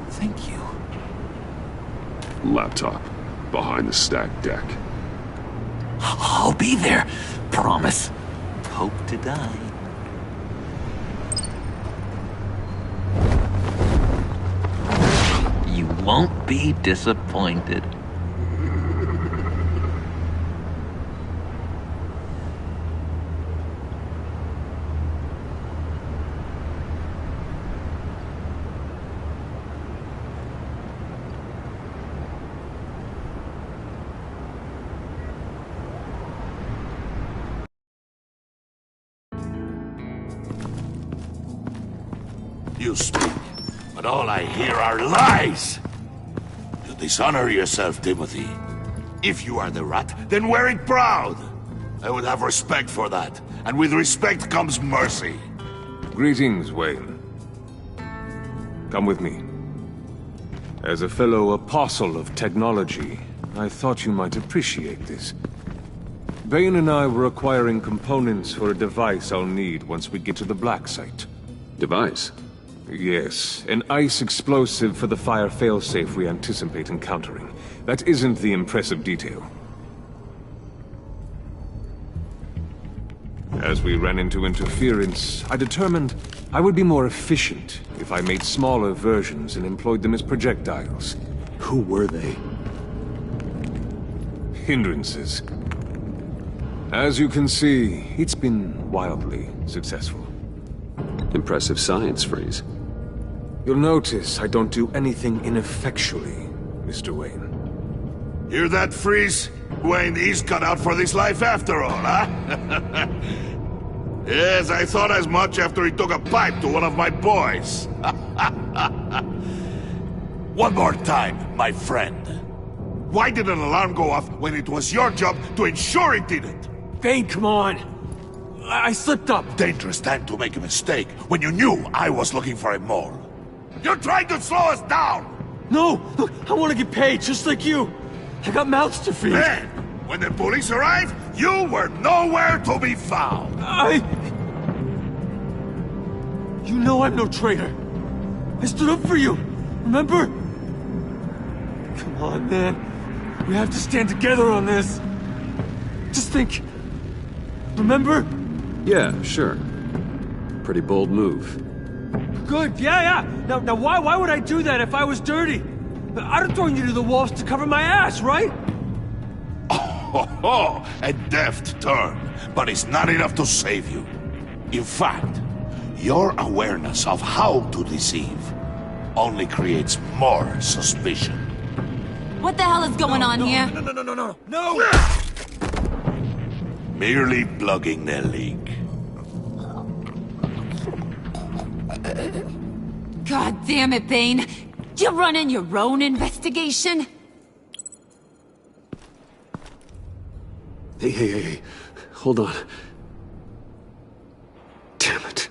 Thank you. Laptop. Behind the stacked deck. I'll be there. Promise. Hope to die. You won't be disappointed. You speak, but all I hear are lies! You dishonor yourself, Timothy. If you are the rat, then wear it proud! I would have respect for that, and with respect comes mercy. Greetings, Wayne. Come with me. As a fellow apostle of technology, I thought you might appreciate this. Bane and I were acquiring components for a device I'll need once we get to the Black Site. Device? Yes, an ice explosive for the fire failsafe we anticipate encountering. That isn't the impressive detail. As we ran into interference, I determined I would be more efficient if I made smaller versions and employed them as projectiles. Who were they? Hindrances. As you can see, it's been wildly successful. Impressive science, Freeze. You'll notice I don't do anything ineffectually, Mr. Wayne. Hear that, Freeze? Wayne is cut out for this life after all, huh? Yes, I thought as much after he took a pipe to one of my boys. One more time, my friend. Why did an alarm go off when it was your job to ensure it didn't? Bane, come on! I slipped up! Dangerous time to make a mistake when you knew I was looking for a mole. You're trying to slow us down! No! Look, I want to get paid, just like you! I got mouths to feed! Then, when the police arrived, you were nowhere to be found! You know I'm no traitor! I stood up for you! Remember? Come on, man. We have to stand together on this! Just think... Remember? Yeah, sure. Pretty bold move. Good, yeah. Now why would I do that if I was dirty? I'd have thrown you to the wolves to cover my ass, right? Oh, a deft turn, but it's not enough to save you. In fact, your awareness of how to deceive only creates more suspicion. What the hell is going on here? No! Merely plugging the leak. God damn it, Bane. You're running your own investigation? Hey. Hold on. Damn it.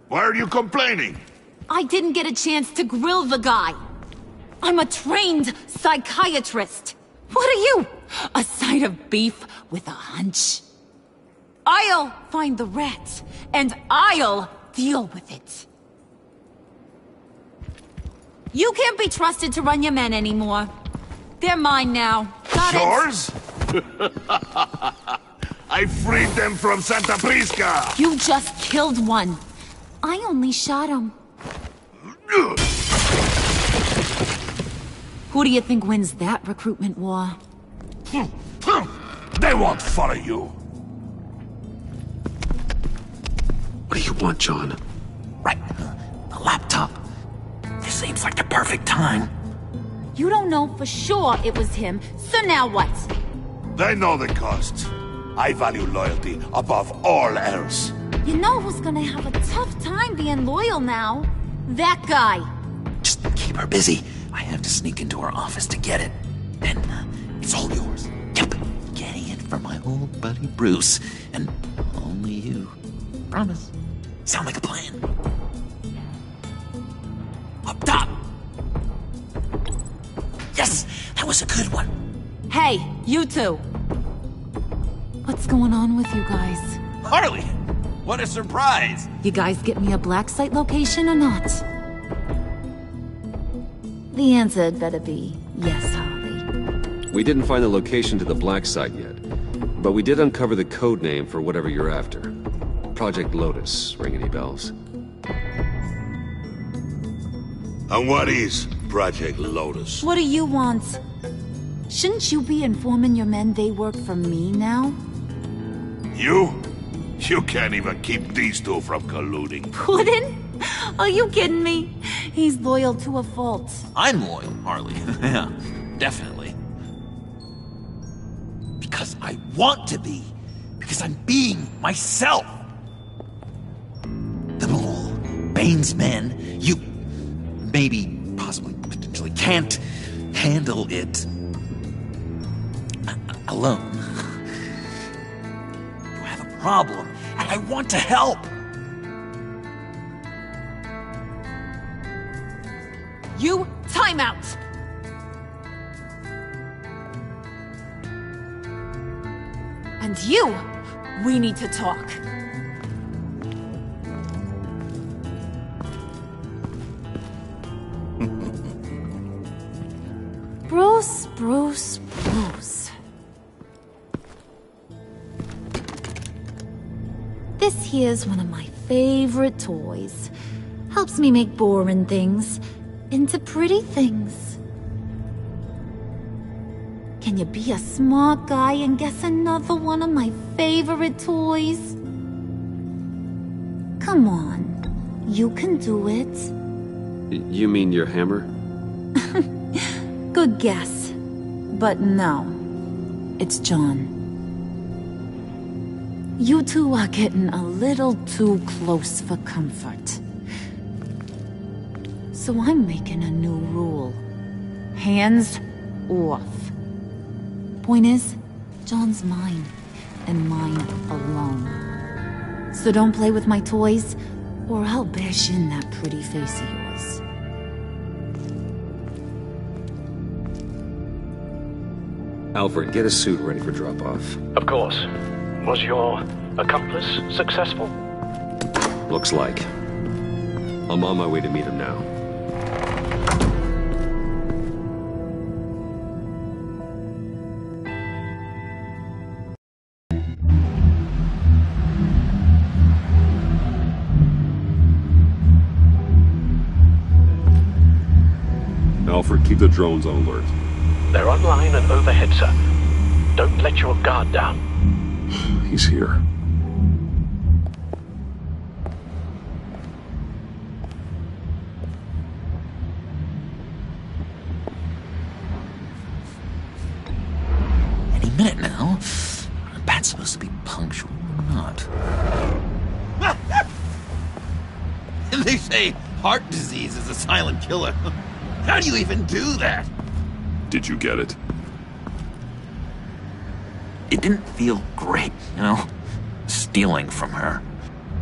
Why are you complaining? I didn't get a chance to grill the guy. I'm a trained psychiatrist. What are you? A side of beef with a hunch? I'll find the rat, and I'll deal with it. You can't be trusted to run your men anymore. They're mine now. Got it? Yours? I freed them from Santa Prisca! You just killed one. I only shot him. Who do you think wins that recruitment war? They won't follow you. What do you want, John? Right. The laptop. This seems like the perfect time. You don't know for sure it was him, so now what? They know the cost. I value loyalty above all else. You know who's gonna have a tough time being loyal now? That guy. Just keep her busy. I have to sneak into her office to get it. Then, it's all yours. Yep. Getting it from my old buddy Bruce. And only you. Promise. Sound like a plan. Up top! Yes! That was a good one. Hey, you two. What's going on with you guys? Harley! What a surprise! You guys get me a black site location or not? The answer had better be yes, Harley. We didn't find the location to the black site yet, but we did uncover the code name for whatever you're after. Project Lotus. Ring any bells? And what is Project Lotus? What do you want? Shouldn't you be informing your men they work for me now? You? You can't even keep these two from colluding. Puddin'? Are you kidding me? He's loyal to a fault. I'm loyal, Harley. Yeah, definitely. Because I want to be. Because I'm being myself. The bull, Bane's men, you maybe, possibly, potentially can't handle it alone. You have a problem, and I want to help. You, time out! And you, we need to talk. Bruce. This here's one of my favorite toys. Helps me make boring things into pretty things. Can you be a smart guy and guess another one of my favorite toys? Come on, you can do it. You mean your hammer? Good guess. But no, it's John. You two are getting a little too close for comfort. So I'm making a new rule. Hands off. Point is, John's mine. and mine alone. So don't play with my toys, or I'll bash in that pretty face of yours. Alfred, get a suit ready for drop-off. Of course. Was your accomplice successful? Looks like. I'm on my way to meet him now. Alfred, keep the drones on alert. They're online and overhead, sir. Don't let your guard down. He's here. Any minute now. The bat's supposed to be punctual or not. They say heart disease is a silent killer. How do you even do that? Did you get it? It didn't feel great, you know? Stealing from her.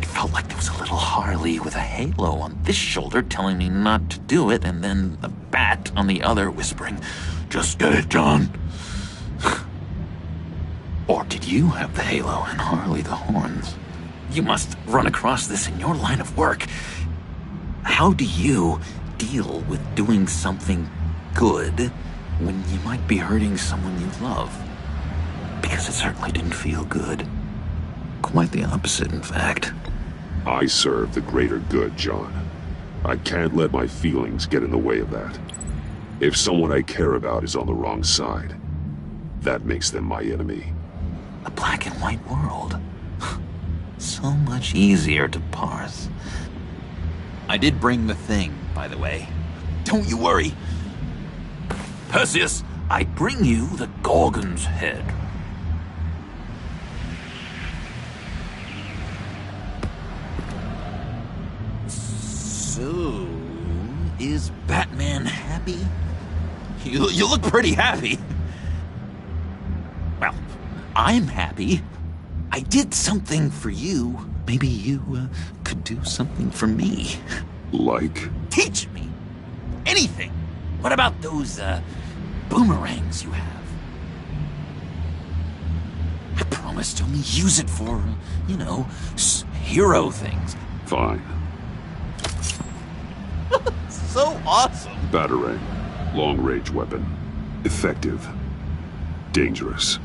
It felt like there was a little Harley with a halo on this shoulder telling me not to do it, and then the bat on the other whispering, "Just get it done." Or did you have the halo and Harley the horns? You must run across this in your line of work. How do you deal with doing something good when you might be hurting someone you love? Because it certainly didn't feel good. Quite the opposite, in fact. I serve the greater good, John. I can't let my feelings get in the way of that. If someone I care about is on the wrong side, that makes them my enemy. A black and white world. So much easier to parse. I did bring the thing, by the way. Don't you worry. Perseus, I bring you the Gorgon's head. So, is Batman happy? You look pretty happy. Well, I'm happy. I did something for you. Maybe you could do something for me. Like? Teach me. Anything. What about those boomerangs you have? I promise to only use it for, you know, hero things. Fine. So awesome. Batarang. Long-range weapon. Effective. Dangerous.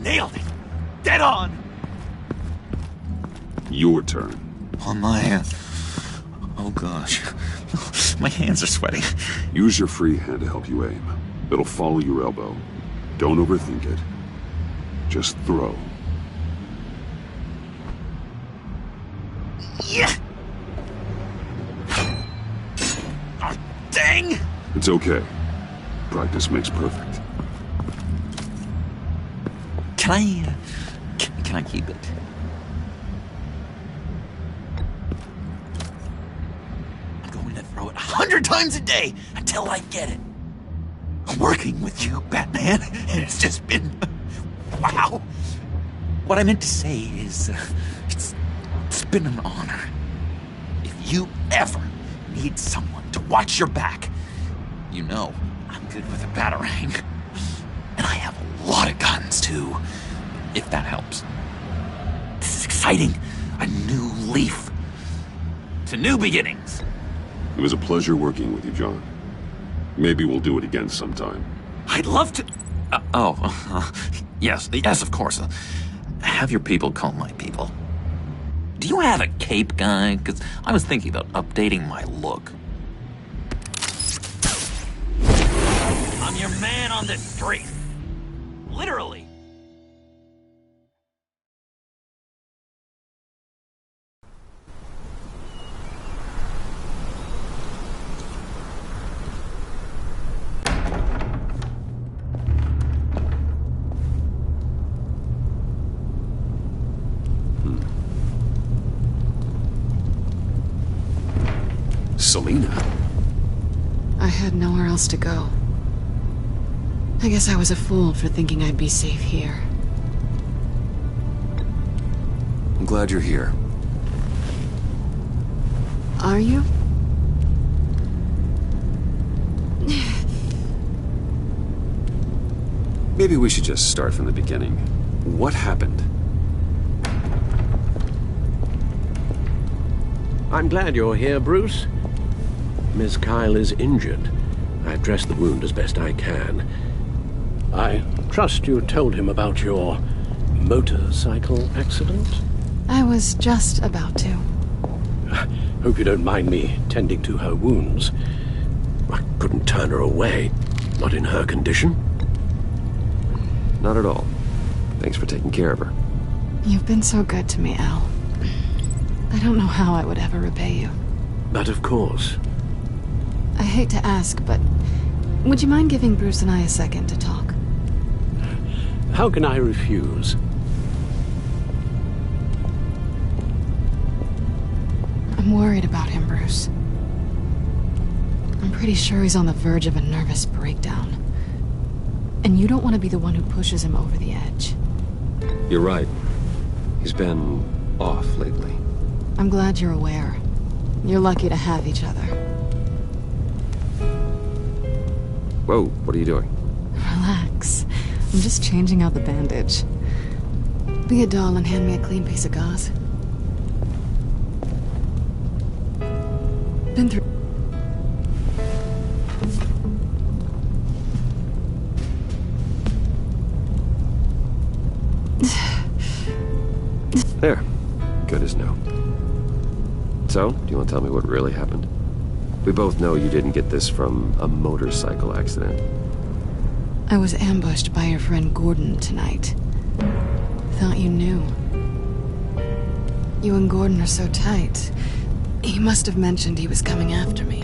Nailed it. Dead on. Your turn. On my... Oh gosh. My hands are sweating. Use your free hand to help you aim. It'll follow your elbow. Don't overthink it. Just throw. Yeah. Oh, dang. It's okay. Practice makes perfect. Can I keep it? I'm going to throw it 100 times a day until I get it. Working with you, Batman, it's just been... wow. What I meant to say is, it's been an honor. If you ever need someone to watch your back, you know I'm good with a batarang. And I have a lot of guns, too, if that helps. This is exciting. A new leaf. To new beginnings. It was a pleasure working with you, John. Maybe we'll do it again sometime. I'd love to... yes, of course. Have your people call my people. Do you have a cape, guy? Because I was thinking about updating my look. I'm your man on the street. Literally. Selina? I had nowhere else to go. I guess I was a fool for thinking I'd be safe here. I'm glad you're here. Are you? Maybe we should just start from the beginning. What happened? I'm glad you're here, Bruce. Miss Kyle is injured. I've dressed the wound as best I can. I trust you told him about your motorcycle accident? I was just about to. Hope you don't mind me tending to her wounds. I couldn't turn her away, not in her condition. Not at all. Thanks for taking care of her. You've been so good to me, Al. I don't know how I would ever repay you. But of course. I hate to ask, but would you mind giving Bruce and I a second to talk? How can I refuse? I'm worried about him, Bruce. I'm pretty sure he's on the verge of a nervous breakdown. And you don't want to be the one who pushes him over the edge. You're right. He's been off lately. I'm glad you're aware. You're lucky to have each other. Whoa, what are you doing? Relax. I'm just changing out the bandage. Be a doll and hand me a clean piece of gauze. Been through... There. Good as new. So, do you want to tell me what really happened? We both know you didn't get this from a motorcycle accident. I was ambushed by your friend Gordon tonight. Thought you knew. You and Gordon are so tight. He must have mentioned he was coming after me.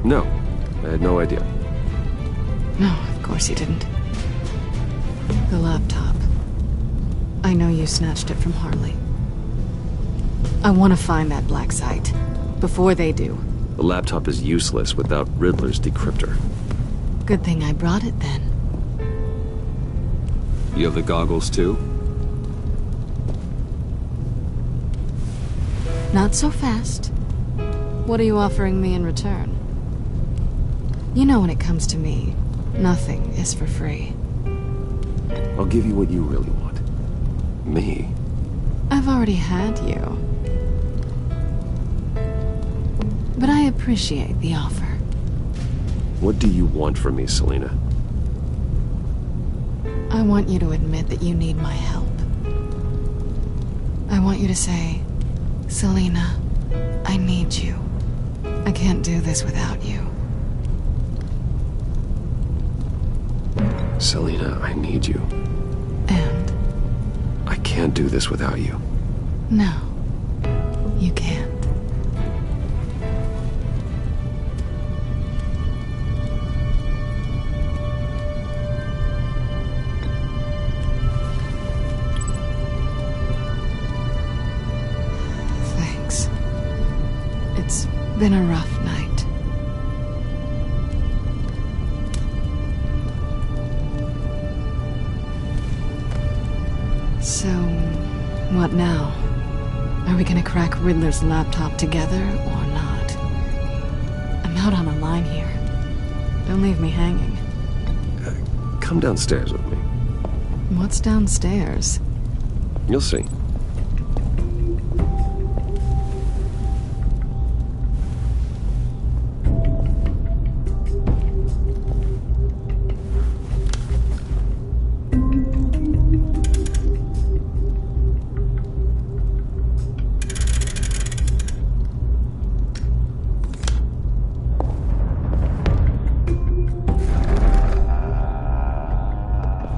No, I had no idea. No, of course he didn't. The laptop. I know you snatched it from Harley. I want to find that black site. Before they do. The laptop is useless without Riddler's decryptor. Good thing I brought it then. You have the goggles too? Not so fast. What are you offering me in return? You know when it comes to me, nothing is for free. I'll give you what you really want. Me? I've already had you. But I appreciate the offer. What do you want from me, Selina? I want you to admit that you need my help. I want you to say, Selina, I need you. I can't do this without you. Selina, I need you. And? I can't do this without you. No, you can't. Thanks. It's been a rough night. So, what now? Are we gonna crack Riddler's laptop together, or not? I'm out on a line here. Don't leave me hanging. Come downstairs with me. What's downstairs? You'll see.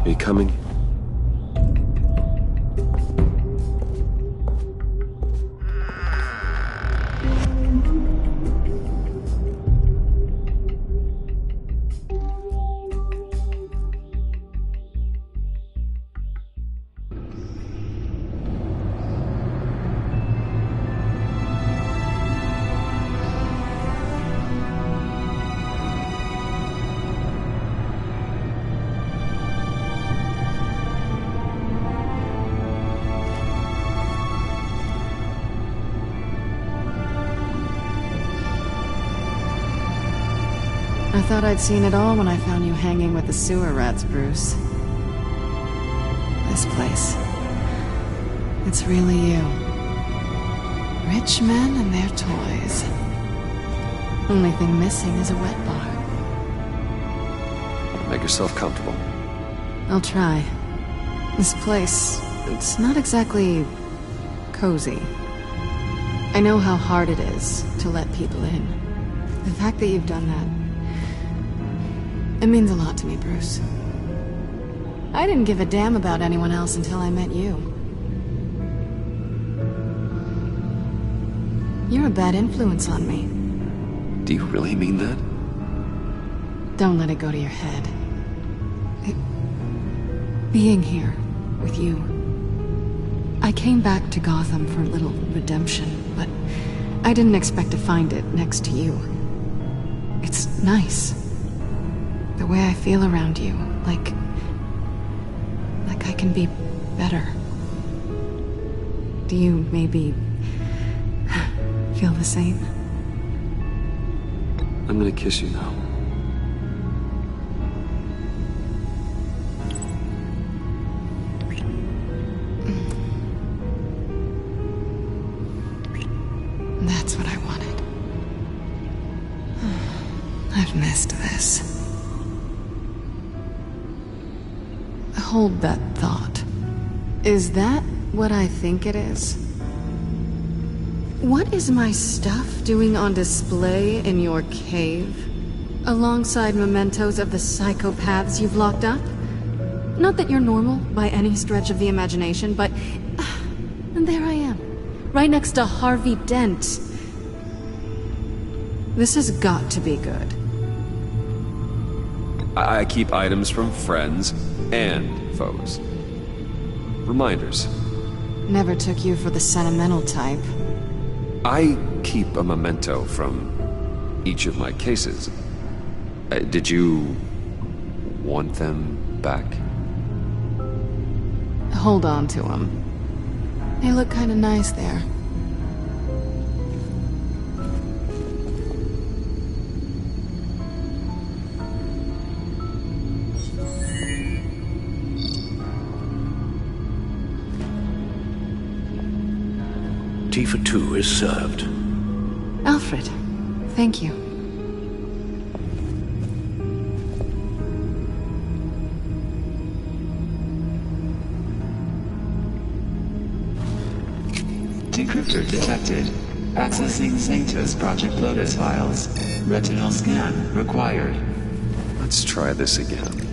Are you coming? I thought I'd seen it all when I found you hanging with the sewer rats, Bruce. This place. It's really you. Rich men and their toys. Only thing missing is a wet bar. Make yourself comfortable. I'll try. This place, it's not exactly cozy. I know how hard it is to let people in. The fact that you've done that, it means a lot to me, Bruce. I didn't give a damn about anyone else until I met you. You're a bad influence on me. Do you really mean that? Don't let it go to your head. Being here with you. I came back to Gotham for a little redemption, but I didn't expect to find it next to you. It's nice. The way I feel around you, like I can be better. Do you maybe feel the same? I'm gonna kiss you now. That's what I wanted. I've missed this. Hold that thought. Is that what I think it is? What is my stuff doing on display in your cave? Alongside mementos of the psychopaths you've locked up? Not that you're normal by any stretch of the imagination, but... and there I am. Right next to Harvey Dent. This has got to be good. I keep items from friends and foes. Reminders. Never took you for the sentimental type. I keep a memento from each of my cases. Did you want them back? Hold on to them. They look kind of nice there. Tea for two is served. Alfred, thank you. Decryptor detected. Accessing Sanctus Project Lotus files. Retinal scan required. Let's try this again.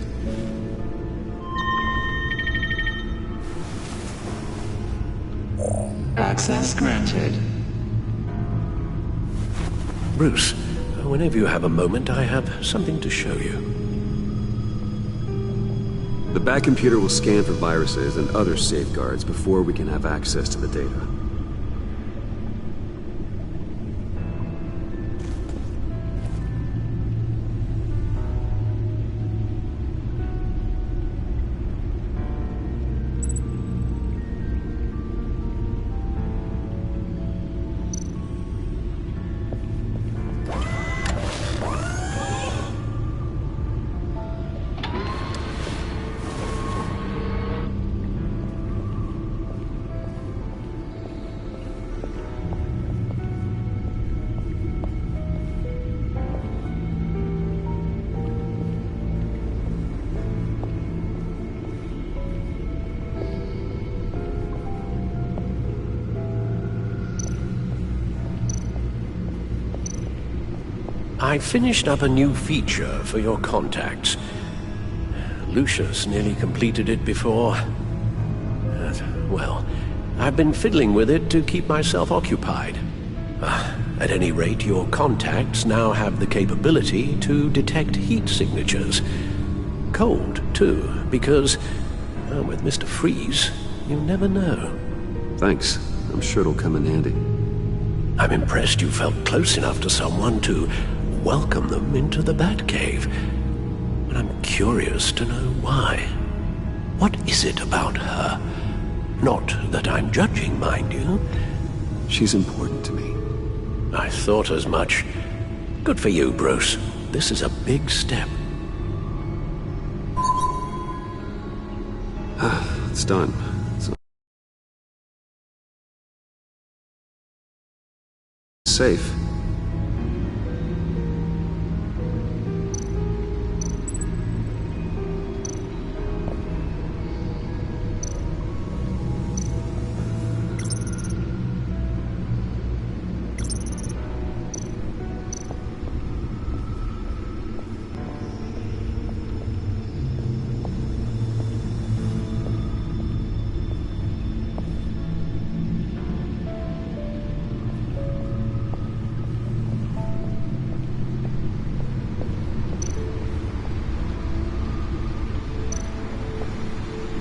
Access granted. Bruce, whenever you have a moment, I have something to show you. The back computer will scan for viruses and other safeguards before we can have access to the data. I finished up a new feature for your contacts. Lucius nearly completed it before. Well, I've been fiddling with it to keep myself occupied. At any rate, your contacts now have the capability to detect heat signatures. Cold, too, because, with Mr. Freeze, you never know. Thanks. I'm sure it'll come in handy. I'm impressed you felt close enough to someone to welcome them into the Batcave. But I'm curious to know why. What is it about her? Not that I'm judging, mind you. She's important to me. I thought as much. Good for you, Bruce. this is a big step. It's done. It's safe.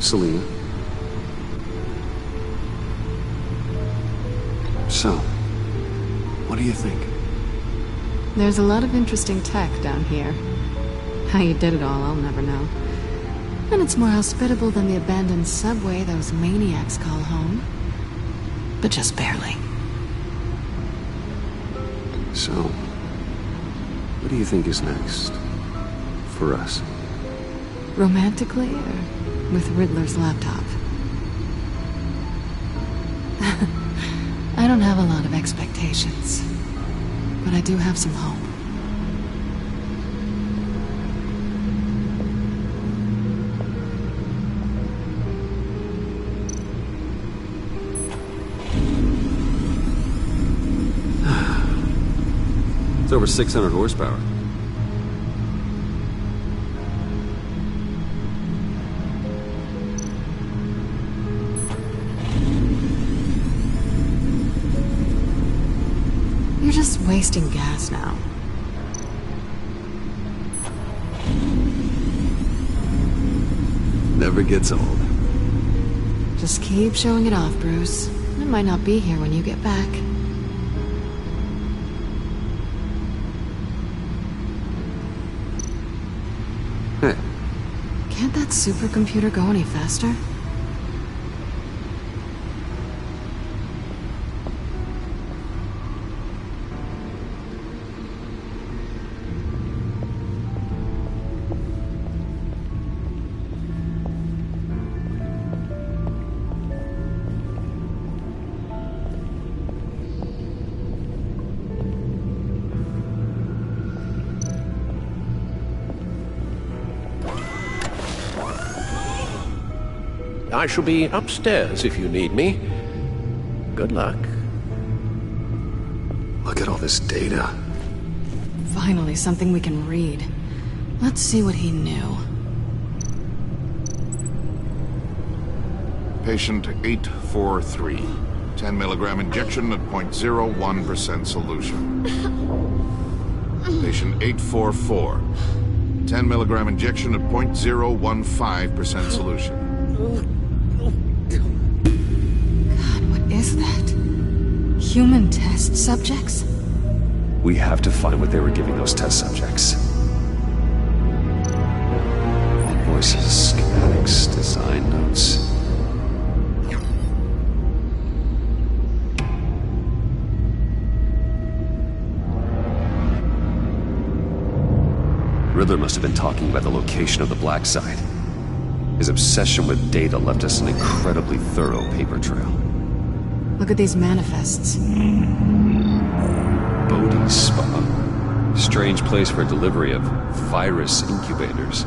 Selina. So, what do you think? There's a lot of interesting tech down here. How you did it all, I'll never know. And it's more hospitable than the abandoned subway those maniacs call home. But just barely. So, what do you think is next? For us? Romantically, or with Riddler's laptop? I don't have a lot of expectations, but I do have some hope. It's over 600 horsepower. You're just wasting gas now. Never gets old. Just keep showing it off, Bruce. It might not be here when you get back. Hey. Can't that supercomputer go any faster? I shall be upstairs if you need me. Good luck. Look at all this data. Finally, something we can read. Let's see what he knew. Patient 843. 10 milligram injection at 0.01% solution. Patient 844. 10 milligram injection at 0.015% solution. God, what is that? Human test subjects? We have to find what they were giving those test subjects. Invoices, schematics, design notes. Riddler must have been talking about the location of the black site. His obsession with data left us an incredibly thorough paper trail. Look at these manifests. Bodhi's Spa. Strange place for delivery of virus incubators.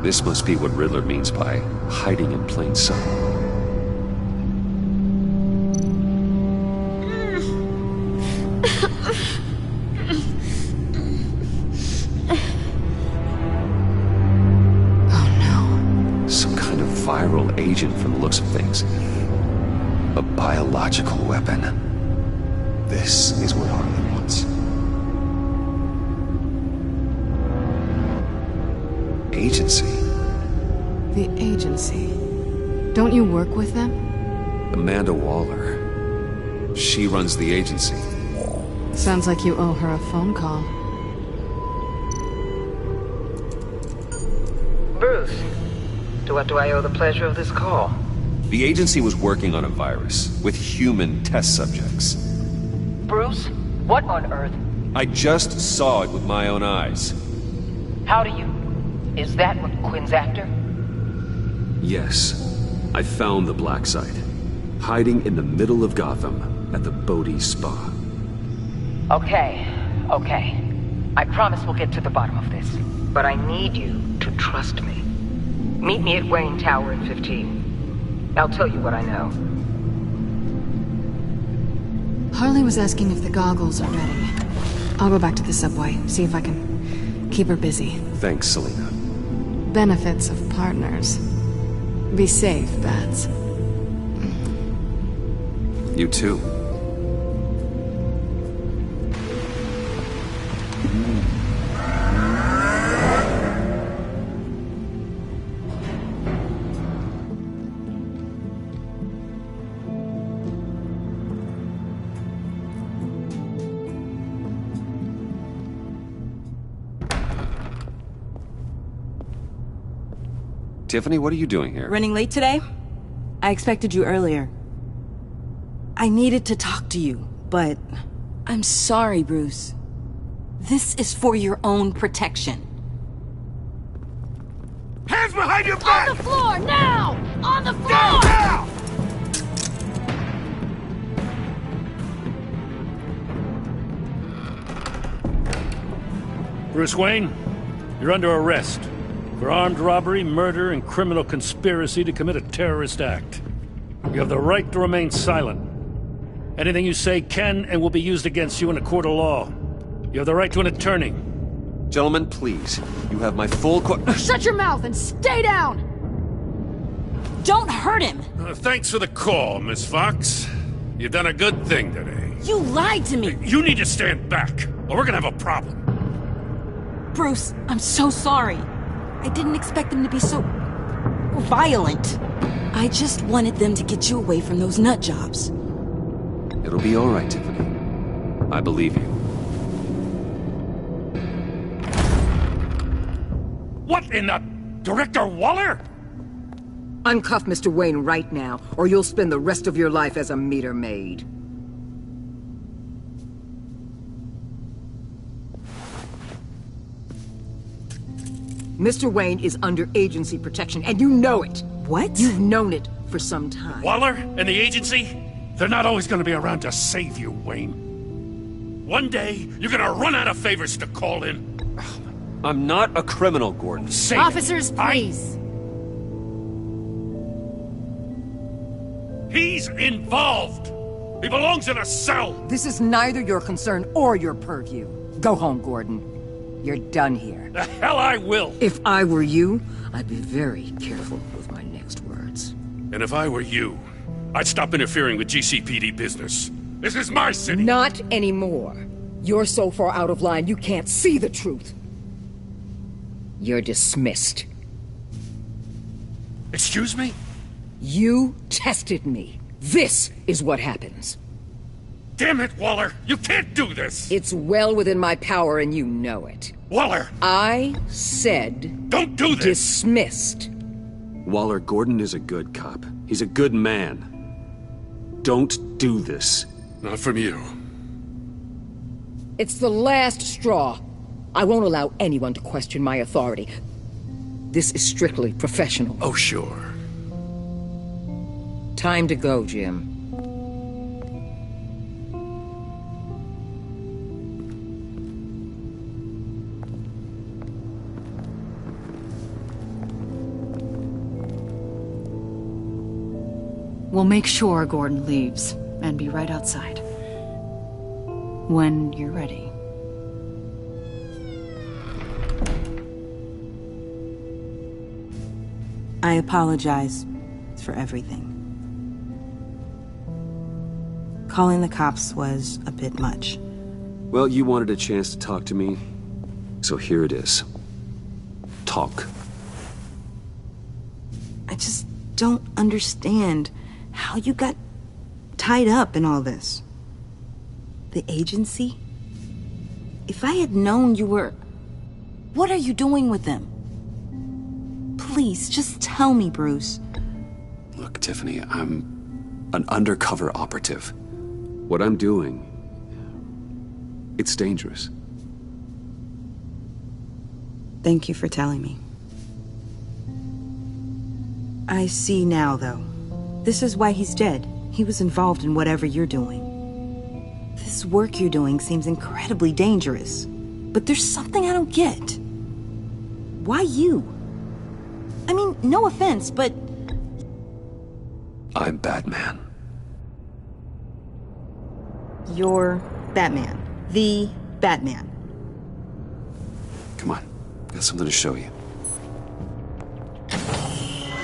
This must be what Riddler means by hiding in plain sight. Viral agent from the looks of things. A biological weapon. This is what Harley wants. Agency. The agency. Don't you work with them? Amanda Waller. She runs the agency. Sounds like you owe her a phone call. Bruce. To what do I owe the pleasure of this call? The agency was working on a virus with human test subjects. Bruce, what on earth? I just saw it with my own eyes. How do you... Is that what Quinn's after? Yes. I found the black site. Hiding in the middle of Gotham at the Bodhi Spa. Okay. I promise we'll get to the bottom of this. But I need you to trust me. Meet me at Wayne Tower in 15. I'll tell you what I know. Harley was asking if the goggles are ready. I'll go back to the subway, see if I can keep her busy. Thanks, Selena. Benefits of partners. Be safe, Bats. You too. Tiffany, what are you doing here? Running late today? I expected you earlier. I needed to talk to you, but... I'm sorry, Bruce. This is for your own protection. Hands behind your back! On the floor, now! On the floor! Down, now! Bruce Wayne, you're under arrest for armed robbery, murder, and criminal conspiracy to commit a terrorist act. You have the right to remain silent. Anything you say can and will be used against you in a court of law. You have the right to an attorney. Gentlemen, please. You have my full Shut your mouth and stay down! Don't hurt him! Thanks for the call, Miss Fox. You've done a good thing today. You lied to me! You need to stand back, or we're gonna have a problem. Bruce, I'm so sorry. I didn't expect them to be so... violent. I just wanted them to get you away from those nut jobs. It'll be all right, Tiffany. I believe you. What in the... Director Waller? Uncuff Mr. Wayne right now, or you'll spend the rest of your life as a meter maid. Mr. Wayne is under agency protection, and you know it. What? You've known it for some time. Waller and the agency? They're not always gonna be around to save you, Wayne. One day, you're gonna run out of favors to call in. I'm not a criminal, Gordon. Say Officers, please. He's involved. He belongs in a cell. This is neither your concern or your purview. Go home, Gordon. You're done here. The hell I will. If I were you, I'd be very careful with my next words. And if I were you, I'd stop interfering with GCPD business. This is my city. Not anymore. You're so far out of line you can't see the truth. You're dismissed. Excuse me? You tested me. This is what happens. Damn it, Waller! You can't do this! It's well within my power and you know it. Waller! I said... Don't do this! Dismissed. Waller, Gordon is a good cop. He's a good man. Don't do this. Not from you. It's the last straw. I won't allow anyone to question my authority. This is strictly professional. Oh, sure. Time to go, Jim. We'll make sure Gordon leaves, and be right outside. When you're ready. I apologize for everything. Calling the cops was a bit much. Well, you wanted a chance to talk to me, so here it is. Talk. I just don't understand how you got tied up in all this. The agency? If I had known you were... What are you doing with them? Please, just tell me, Bruce. Look, Tiffany, I'm an undercover operative. What I'm doing It's dangerous. Thank you for telling me. I see now, though. This is why he's dead. He was involved in whatever you're doing. This work you're doing seems incredibly dangerous. But there's something I don't get. Why you? I mean, no offense, but... I'm Batman. You're Batman. The Batman. Come on. Got something to show you.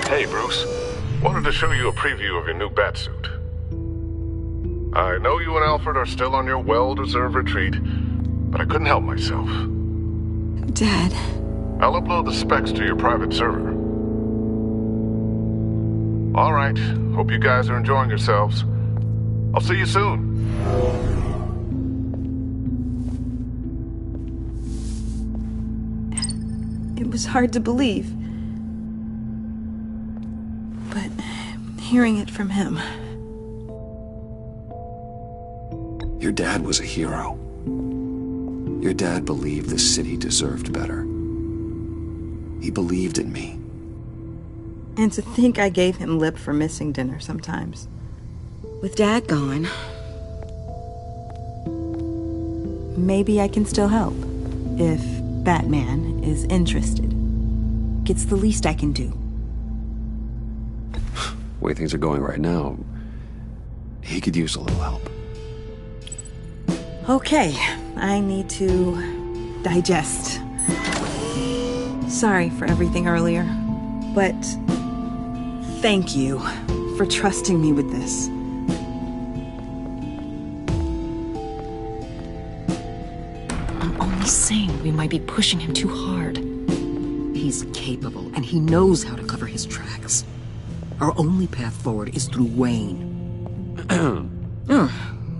Hey, Bruce. Wanted to show you a preview of your new Batsuit. I know you and Alfred are still on your well-deserved retreat, but I couldn't help myself. Dad. I'll upload the specs to your private server. All right. Hope you guys are enjoying yourselves. I'll see you soon. It was hard to believe. But hearing it from him... Your dad was a hero. Your dad believed the city deserved better. He believed in me. And to think I gave him lip for missing dinner sometimes. With Dad gone... maybe I can still help. If Batman is interested. It's the least I can do. The way things are going right now, he could use a little help. Okay, I need to digest. Sorry for everything earlier, but thank you for trusting me with this. I'm only saying we might be pushing him too hard. He's capable, and he knows how to cover his tracks. Our only path forward is through Wayne.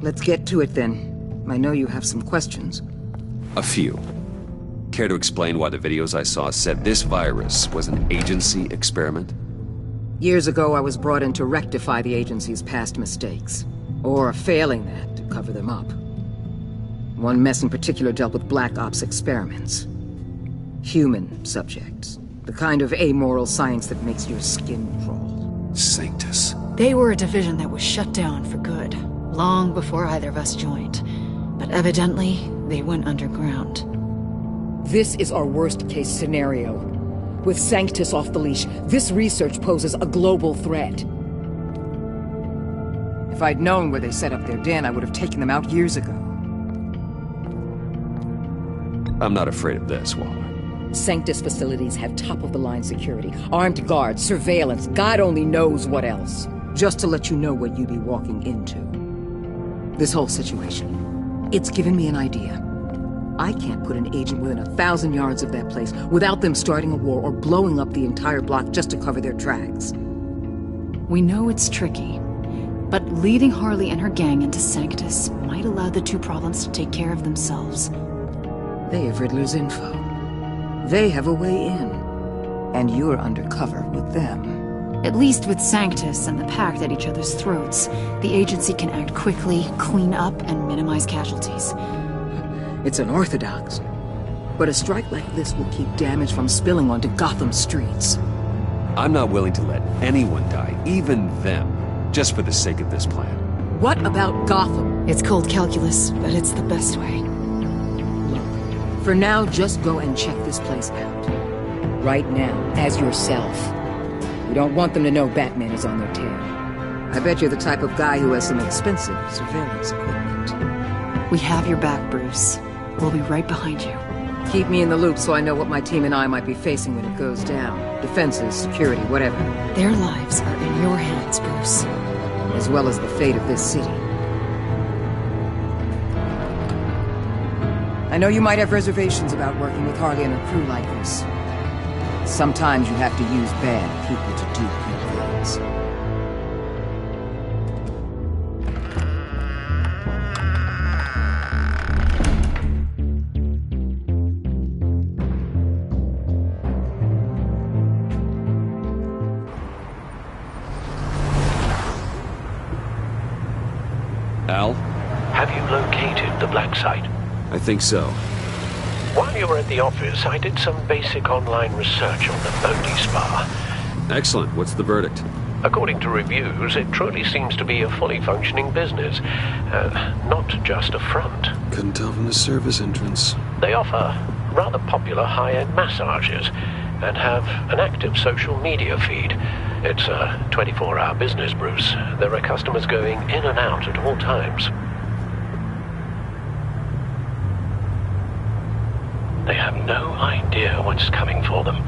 Let's get to it then. I know you have some questions. A few. Care to explain why the videos I saw said this virus was an agency experiment? Years ago, I was brought in to rectify the agency's past mistakes. Or failing that, to cover them up. One mess in particular dealt with Black Ops experiments. Human subjects. The kind of amoral science that makes your skin crawl. Sanctus. They were a division that was shut down for good, long before either of us joined. But evidently, they went underground. This is our worst-case scenario. With Sanctus off the leash, this research poses a global threat. If I'd known where they set up their den, I would have taken them out years ago. I'm not afraid of this, Waller. Sanctus facilities have top-of-the-line security, armed guards, surveillance, God only knows what else. Just to let you know what you'd be walking into. This whole situation. It's given me an idea. I can't put an agent within 1,000 yards of that place without them starting a war or blowing up the entire block just to cover their tracks. We know it's tricky, but leading Harley and her gang into Sanctus might allow the two problems to take care of themselves. They have Riddler's info. They have a way in. And you're undercover with them. At least with Sanctus and the Pact at each other's throats, the agency can act quickly, clean up, and minimize casualties. It's unorthodox. But a strike like this will keep damage from spilling onto Gotham streets. I'm not willing to let anyone die, even them, just for the sake of this plan. What about Gotham? It's cold calculus, but it's the best way. Look, for now, just go and check this place out. Right now, as yourself. We don't want them to know Batman is on their tail. I bet you're the type of guy who has some expensive surveillance equipment. We have your back, Bruce. We'll be right behind you. Keep me in the loop so I know what my team and I might be facing when it goes down. Defenses, security, whatever. Their lives are in your hands, Bruce. As well as the fate of this city. I know you might have reservations about working with Harley and a crew like this. Sometimes you have to use bad people to do good things. Al? Have you located the black site? I think so. While you were at the office, I did some basic online research on the Bodhi Spa. Excellent. What's the verdict? According to reviews, it truly seems to be a fully functioning business. Not just a front. Couldn't tell from the service entrance. They offer rather popular high-end massages and have an active social media feed. It's a 24-hour business, Bruce. There are customers going in and out at all times. They have no idea what's coming for them.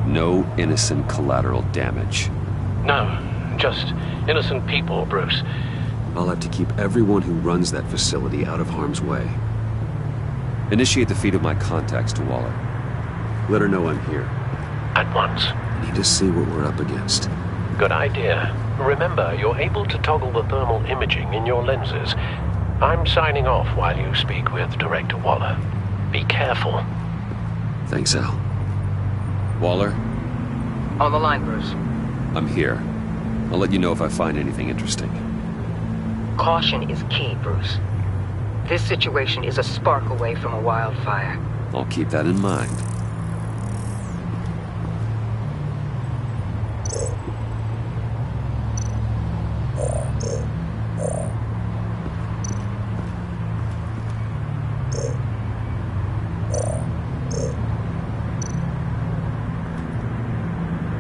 No innocent collateral damage. No, just innocent people, Bruce. I'll have to keep everyone who runs that facility out of harm's way. Initiate the feed of my contacts to Waller. Let her know I'm here. At once. I need to see what we're up against. Good idea. Remember, you're able to toggle the thermal imaging in your lenses. I'm signing off while you speak with Director Waller. Be careful. Thanks, Al. Waller? On the line, Bruce. I'm here. I'll let you know if I find anything interesting. Caution is key, Bruce. This situation is a spark away from a wildfire. I'll keep that in mind.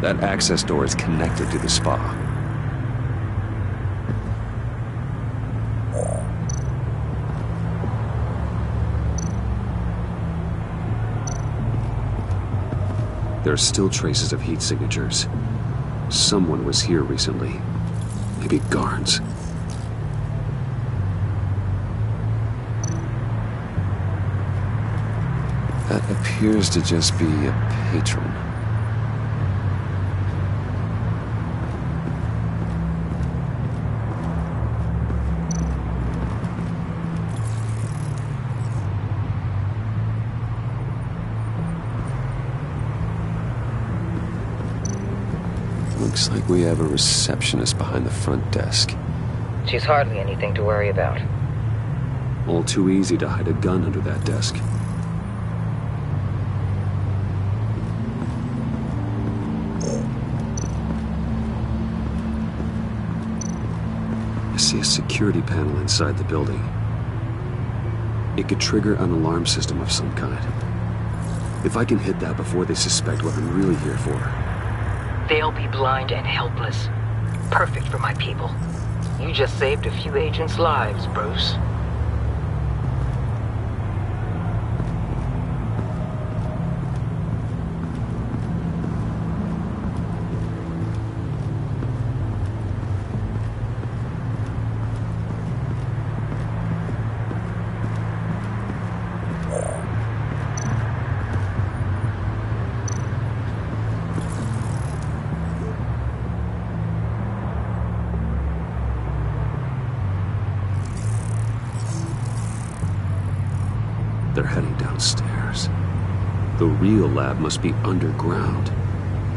That access door is connected to the spa. There are still traces of heat signatures. Someone was here recently. Maybe guards. That appears to just be a patron. Looks like we have a receptionist behind the front desk. She's hardly anything to worry about. All too easy to hide a gun under that desk. I see a security panel inside the building. It could trigger an alarm system of some kind. If I can hit that before they suspect what I'm really here for. They'll be blind and helpless. Perfect for my people. You just saved a few agents' lives, Bruce. They're heading downstairs. The real lab must be underground.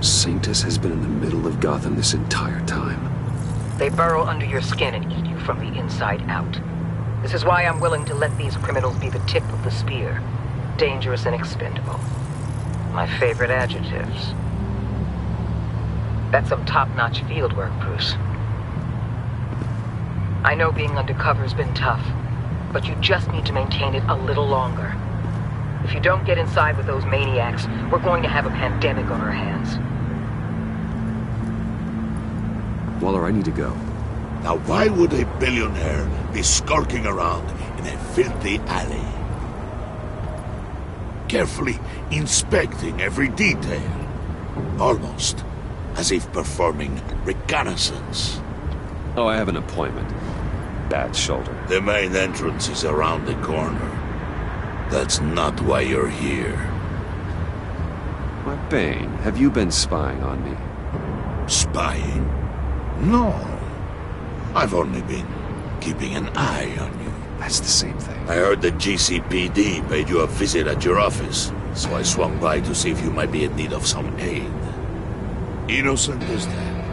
Sanctus has been in the middle of Gotham this entire time. They burrow under your skin and eat you from the inside out. This is why I'm willing to let these criminals be the tip of the spear. Dangerous and expendable. My favorite adjectives. That's some top-notch field work, Bruce. I know being undercover's been tough, but you just need to maintain it a little longer. If you don't get inside with those maniacs, we're going to have a pandemic on our hands. Waller, I need to go. Now why would a billionaire be skulking around in a filthy alley? Carefully inspecting every detail. Almost as if performing reconnaissance. Oh, I have an appointment. Bad shoulder. The main entrance is around the corner. That's not why you're here. Why, Bane, have you been spying on me? Spying? No. I've only been keeping an eye on you. That's the same thing. I heard the GCPD paid you a visit at your office, so I swung by to see if you might be in need of some aid. Innocent as that.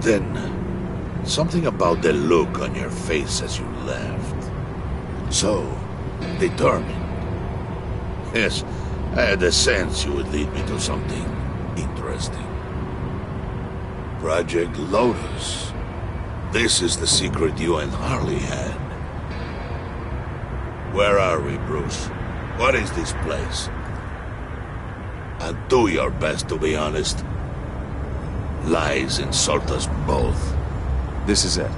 Then, Something about the look on your face as you left. So determined. Yes, I had a sense you would lead me to something interesting. Project Lotus. This is the secret you and Harley had. Where are we, Bruce? What is this place? And do your best to be honest. Lies insult us both. This is it.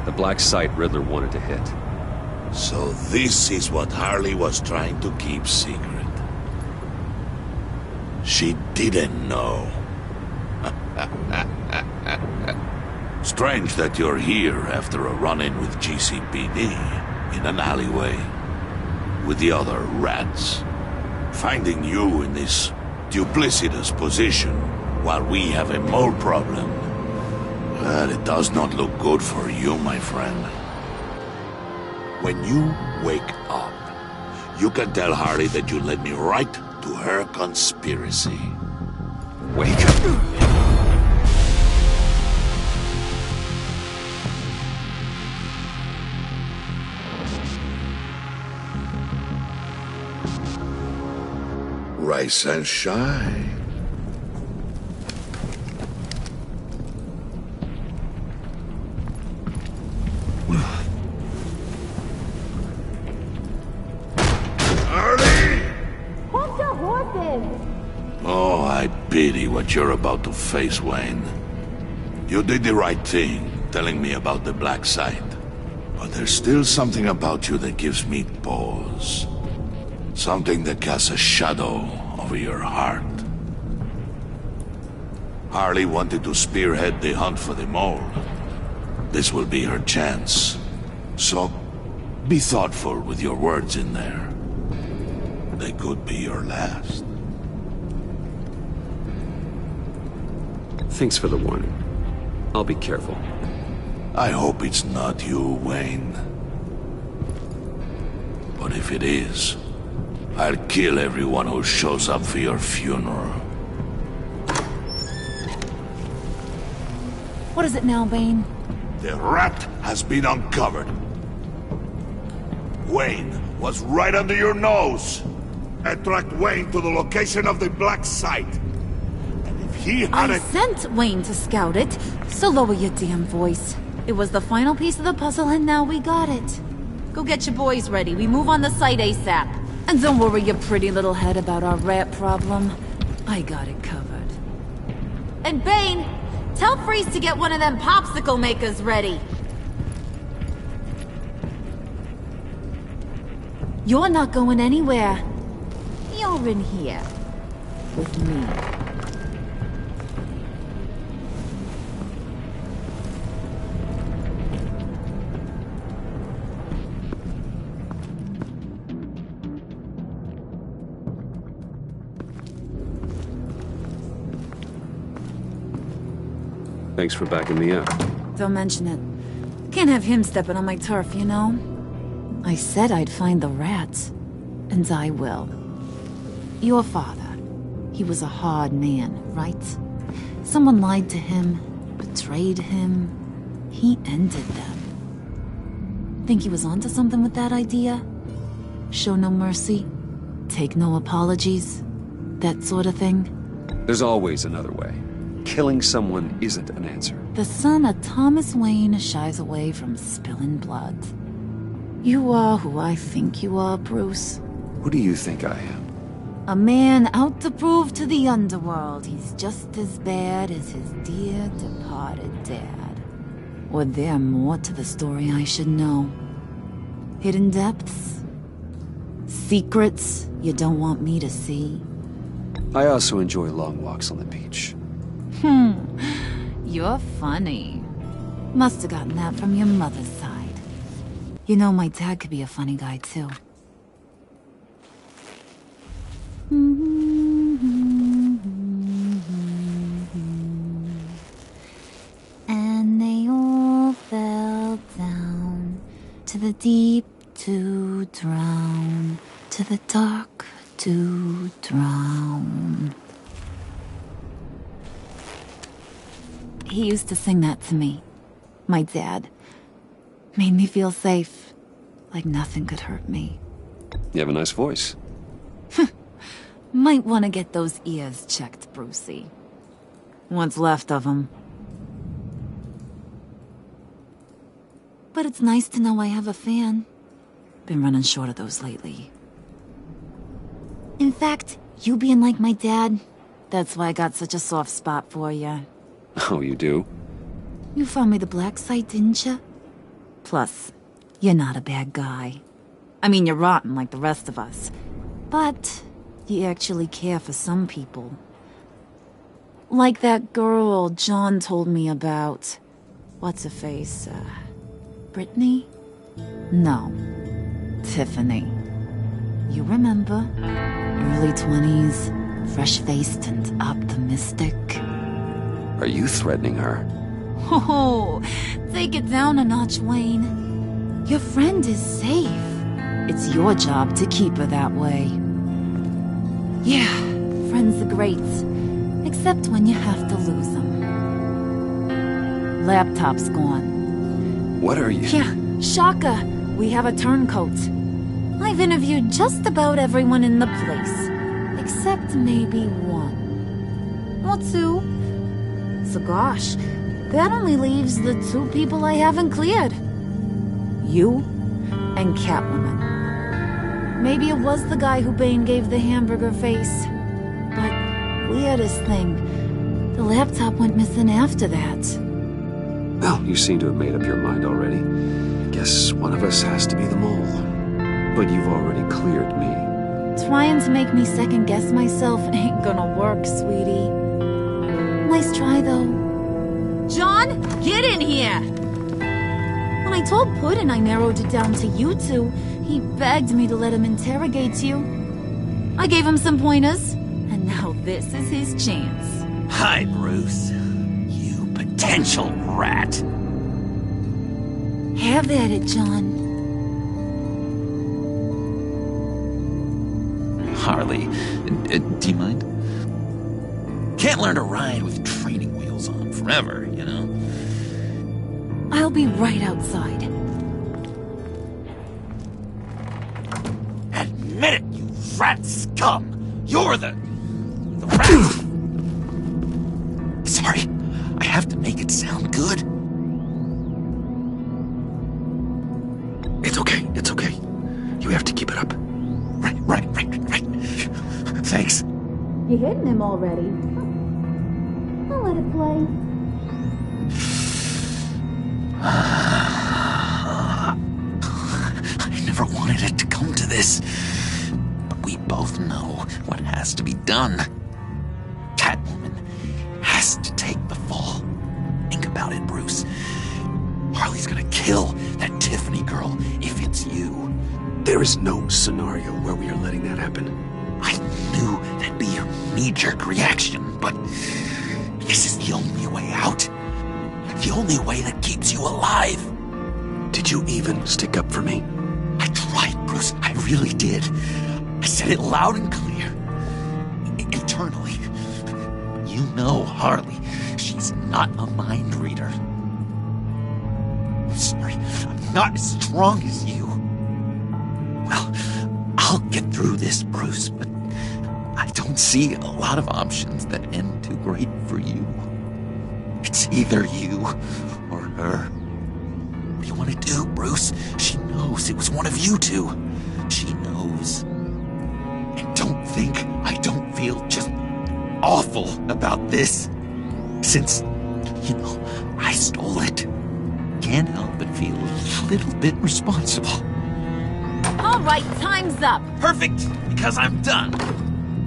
The black site Riddler wanted to hit. So this is what Harley was trying to keep secret. She didn't know. Strange that you're here after a run-in with GCPD in an alleyway with the other rats. Finding you in this duplicitous position while we have a mole problem. Well, it does not look good for you, my friend. When you wake up, you can tell Harley that you led me right to her conspiracy. Wake up! Rise and shine. Oh, I pity what you're about to face, Wayne. You did the right thing, telling me about the black site. But there's still something about you that gives me pause. Something that casts a shadow over your heart. Harley wanted to spearhead the hunt for the mole. This will be her chance. So, be thoughtful with your words in there. They could be your last. Thanks for the warning. I'll be careful. I hope it's not you, Wayne. But if it is, I'll kill everyone who shows up for your funeral. What is it now, Bane? The rat has been uncovered. Wayne was right under your nose. Attract Wayne to the location of the black site. And if he had I sent Wayne to scout it, so lower your damn voice. It was the final piece of the puzzle and now we got it. Go get your boys ready. We move on the site ASAP. And don't worry your pretty little head about our rat problem. I got it covered. And Bane, tell Freeze to get one of them popsicle makers ready. You're not going anywhere. You're in here. With me. Thanks for backing me up. Don't mention it. Can't have him stepping on my turf, you know? I said I'd find the rats. And I will. Your father. He was a hard man, right? Someone lied to him, betrayed him. He ended them. Think he was onto something with that idea? Show no mercy? Take no apologies? That sort of thing? There's always another way. Killing someone isn't an answer. The son of Thomas Wayne shies away from spilling blood. You are who I think you are, Bruce. Who do you think I am? A man out to prove to the underworld he's just as bad as his dear departed dad. Or there more to the story I should know. Hidden depths? Secrets you don't want me to see? I also enjoy long walks on the beach. You're funny. Must have gotten that from your mother's side. You know, my dad could be a funny guy, too. And they all fell down to the deep to drown, to the dark to drown. He used to sing that to me. My dad. Made me feel safe. Like nothing could hurt me. You have a nice voice. Might want to get those ears checked, Brucey. What's left of them. But it's nice to know I have a fan. Been running short of those lately. In fact, you being like my dad, that's why I got such a soft spot for you. Oh, you do? You found me the black site, didn't you? Plus, you're not a bad guy. I mean, you're rotten like the rest of us. But you actually care for some people. Like that girl John told me about. What's her face? Brittany? No. Tiffany. You remember? Early 20s, fresh-faced and optimistic. Are you threatening her? Oh, take it down a notch, Wayne. Your friend is safe. It's your job to keep her that way. Yeah, friends are great. Except when you have to lose them. Laptop's gone. What are you... Yeah, shocker. We have a turncoat. I've interviewed just about everyone in the place. Except maybe one. Or two. So gosh, that only leaves the two people I haven't cleared. You and Catwoman. Maybe it was the guy who Bane gave the hamburger face. But weirdest thing, the laptop went missing after that. Well, you seem to have made up your mind already. I guess one of us has to be the mole. But you've already cleared me. Trying to make me second-guess myself ain't gonna work, sweetie. Nice try, though. John, get in here! When I told Puddin' I narrowed it down to you two, he begged me to let him interrogate you. I gave him some pointers, and now this is his chance. Hi, Bruce. You potential rat. Have at it, John. Harley, do you mind? Can't learn to ride with training wheels on forever, you know? I'll be right outside. Admit it, you rat scum! You're the rat! Sorry, I have to make it sound good. It's okay, it's okay. You have to keep it up. Right. Thanks. You're hitting him already. I'll let it play. I never wanted it to come to this. But we both know what has to be done. Catwoman has to take the fall. Think about it, Bruce. Harley's gonna kill that Tiffany girl if it's you. There is no scenario where we are letting that happen. I knew that'd be your knee-jerk reaction, but this is the only way out. The only way that keeps you alive. Did you even stick up for me? I tried, Bruce. I really did. I said it loud and clear. Internally. You know Harley. She's not a mind reader. I'm sorry. I'm not as strong as you. Well, I'll get through this, Bruce, but I don't see a lot of options that end too great for you. It's either you or her. What do you want to do, Bruce? She knows it was one of you two. She knows. And don't think I don't feel just awful about this. Since, I stole it. Can't help but feel a little bit responsible. All right, time's up. Perfect, because I'm done.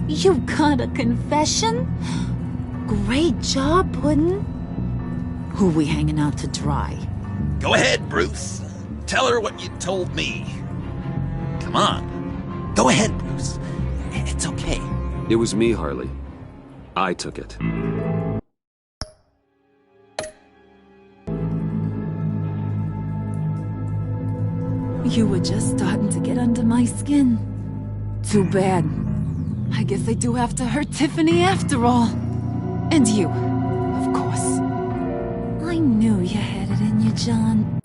You got a confession? Great job, Puddin'. Who we hanging out to dry? Go ahead, Bruce. Tell her what you told me. Come on. Go ahead, Bruce. It's okay. It was me, Harley. I took it. You were just starting to get under my skin. Too bad. I guess I do have to hurt Tiffany after all. And you, of course. I knew you had it in you, John.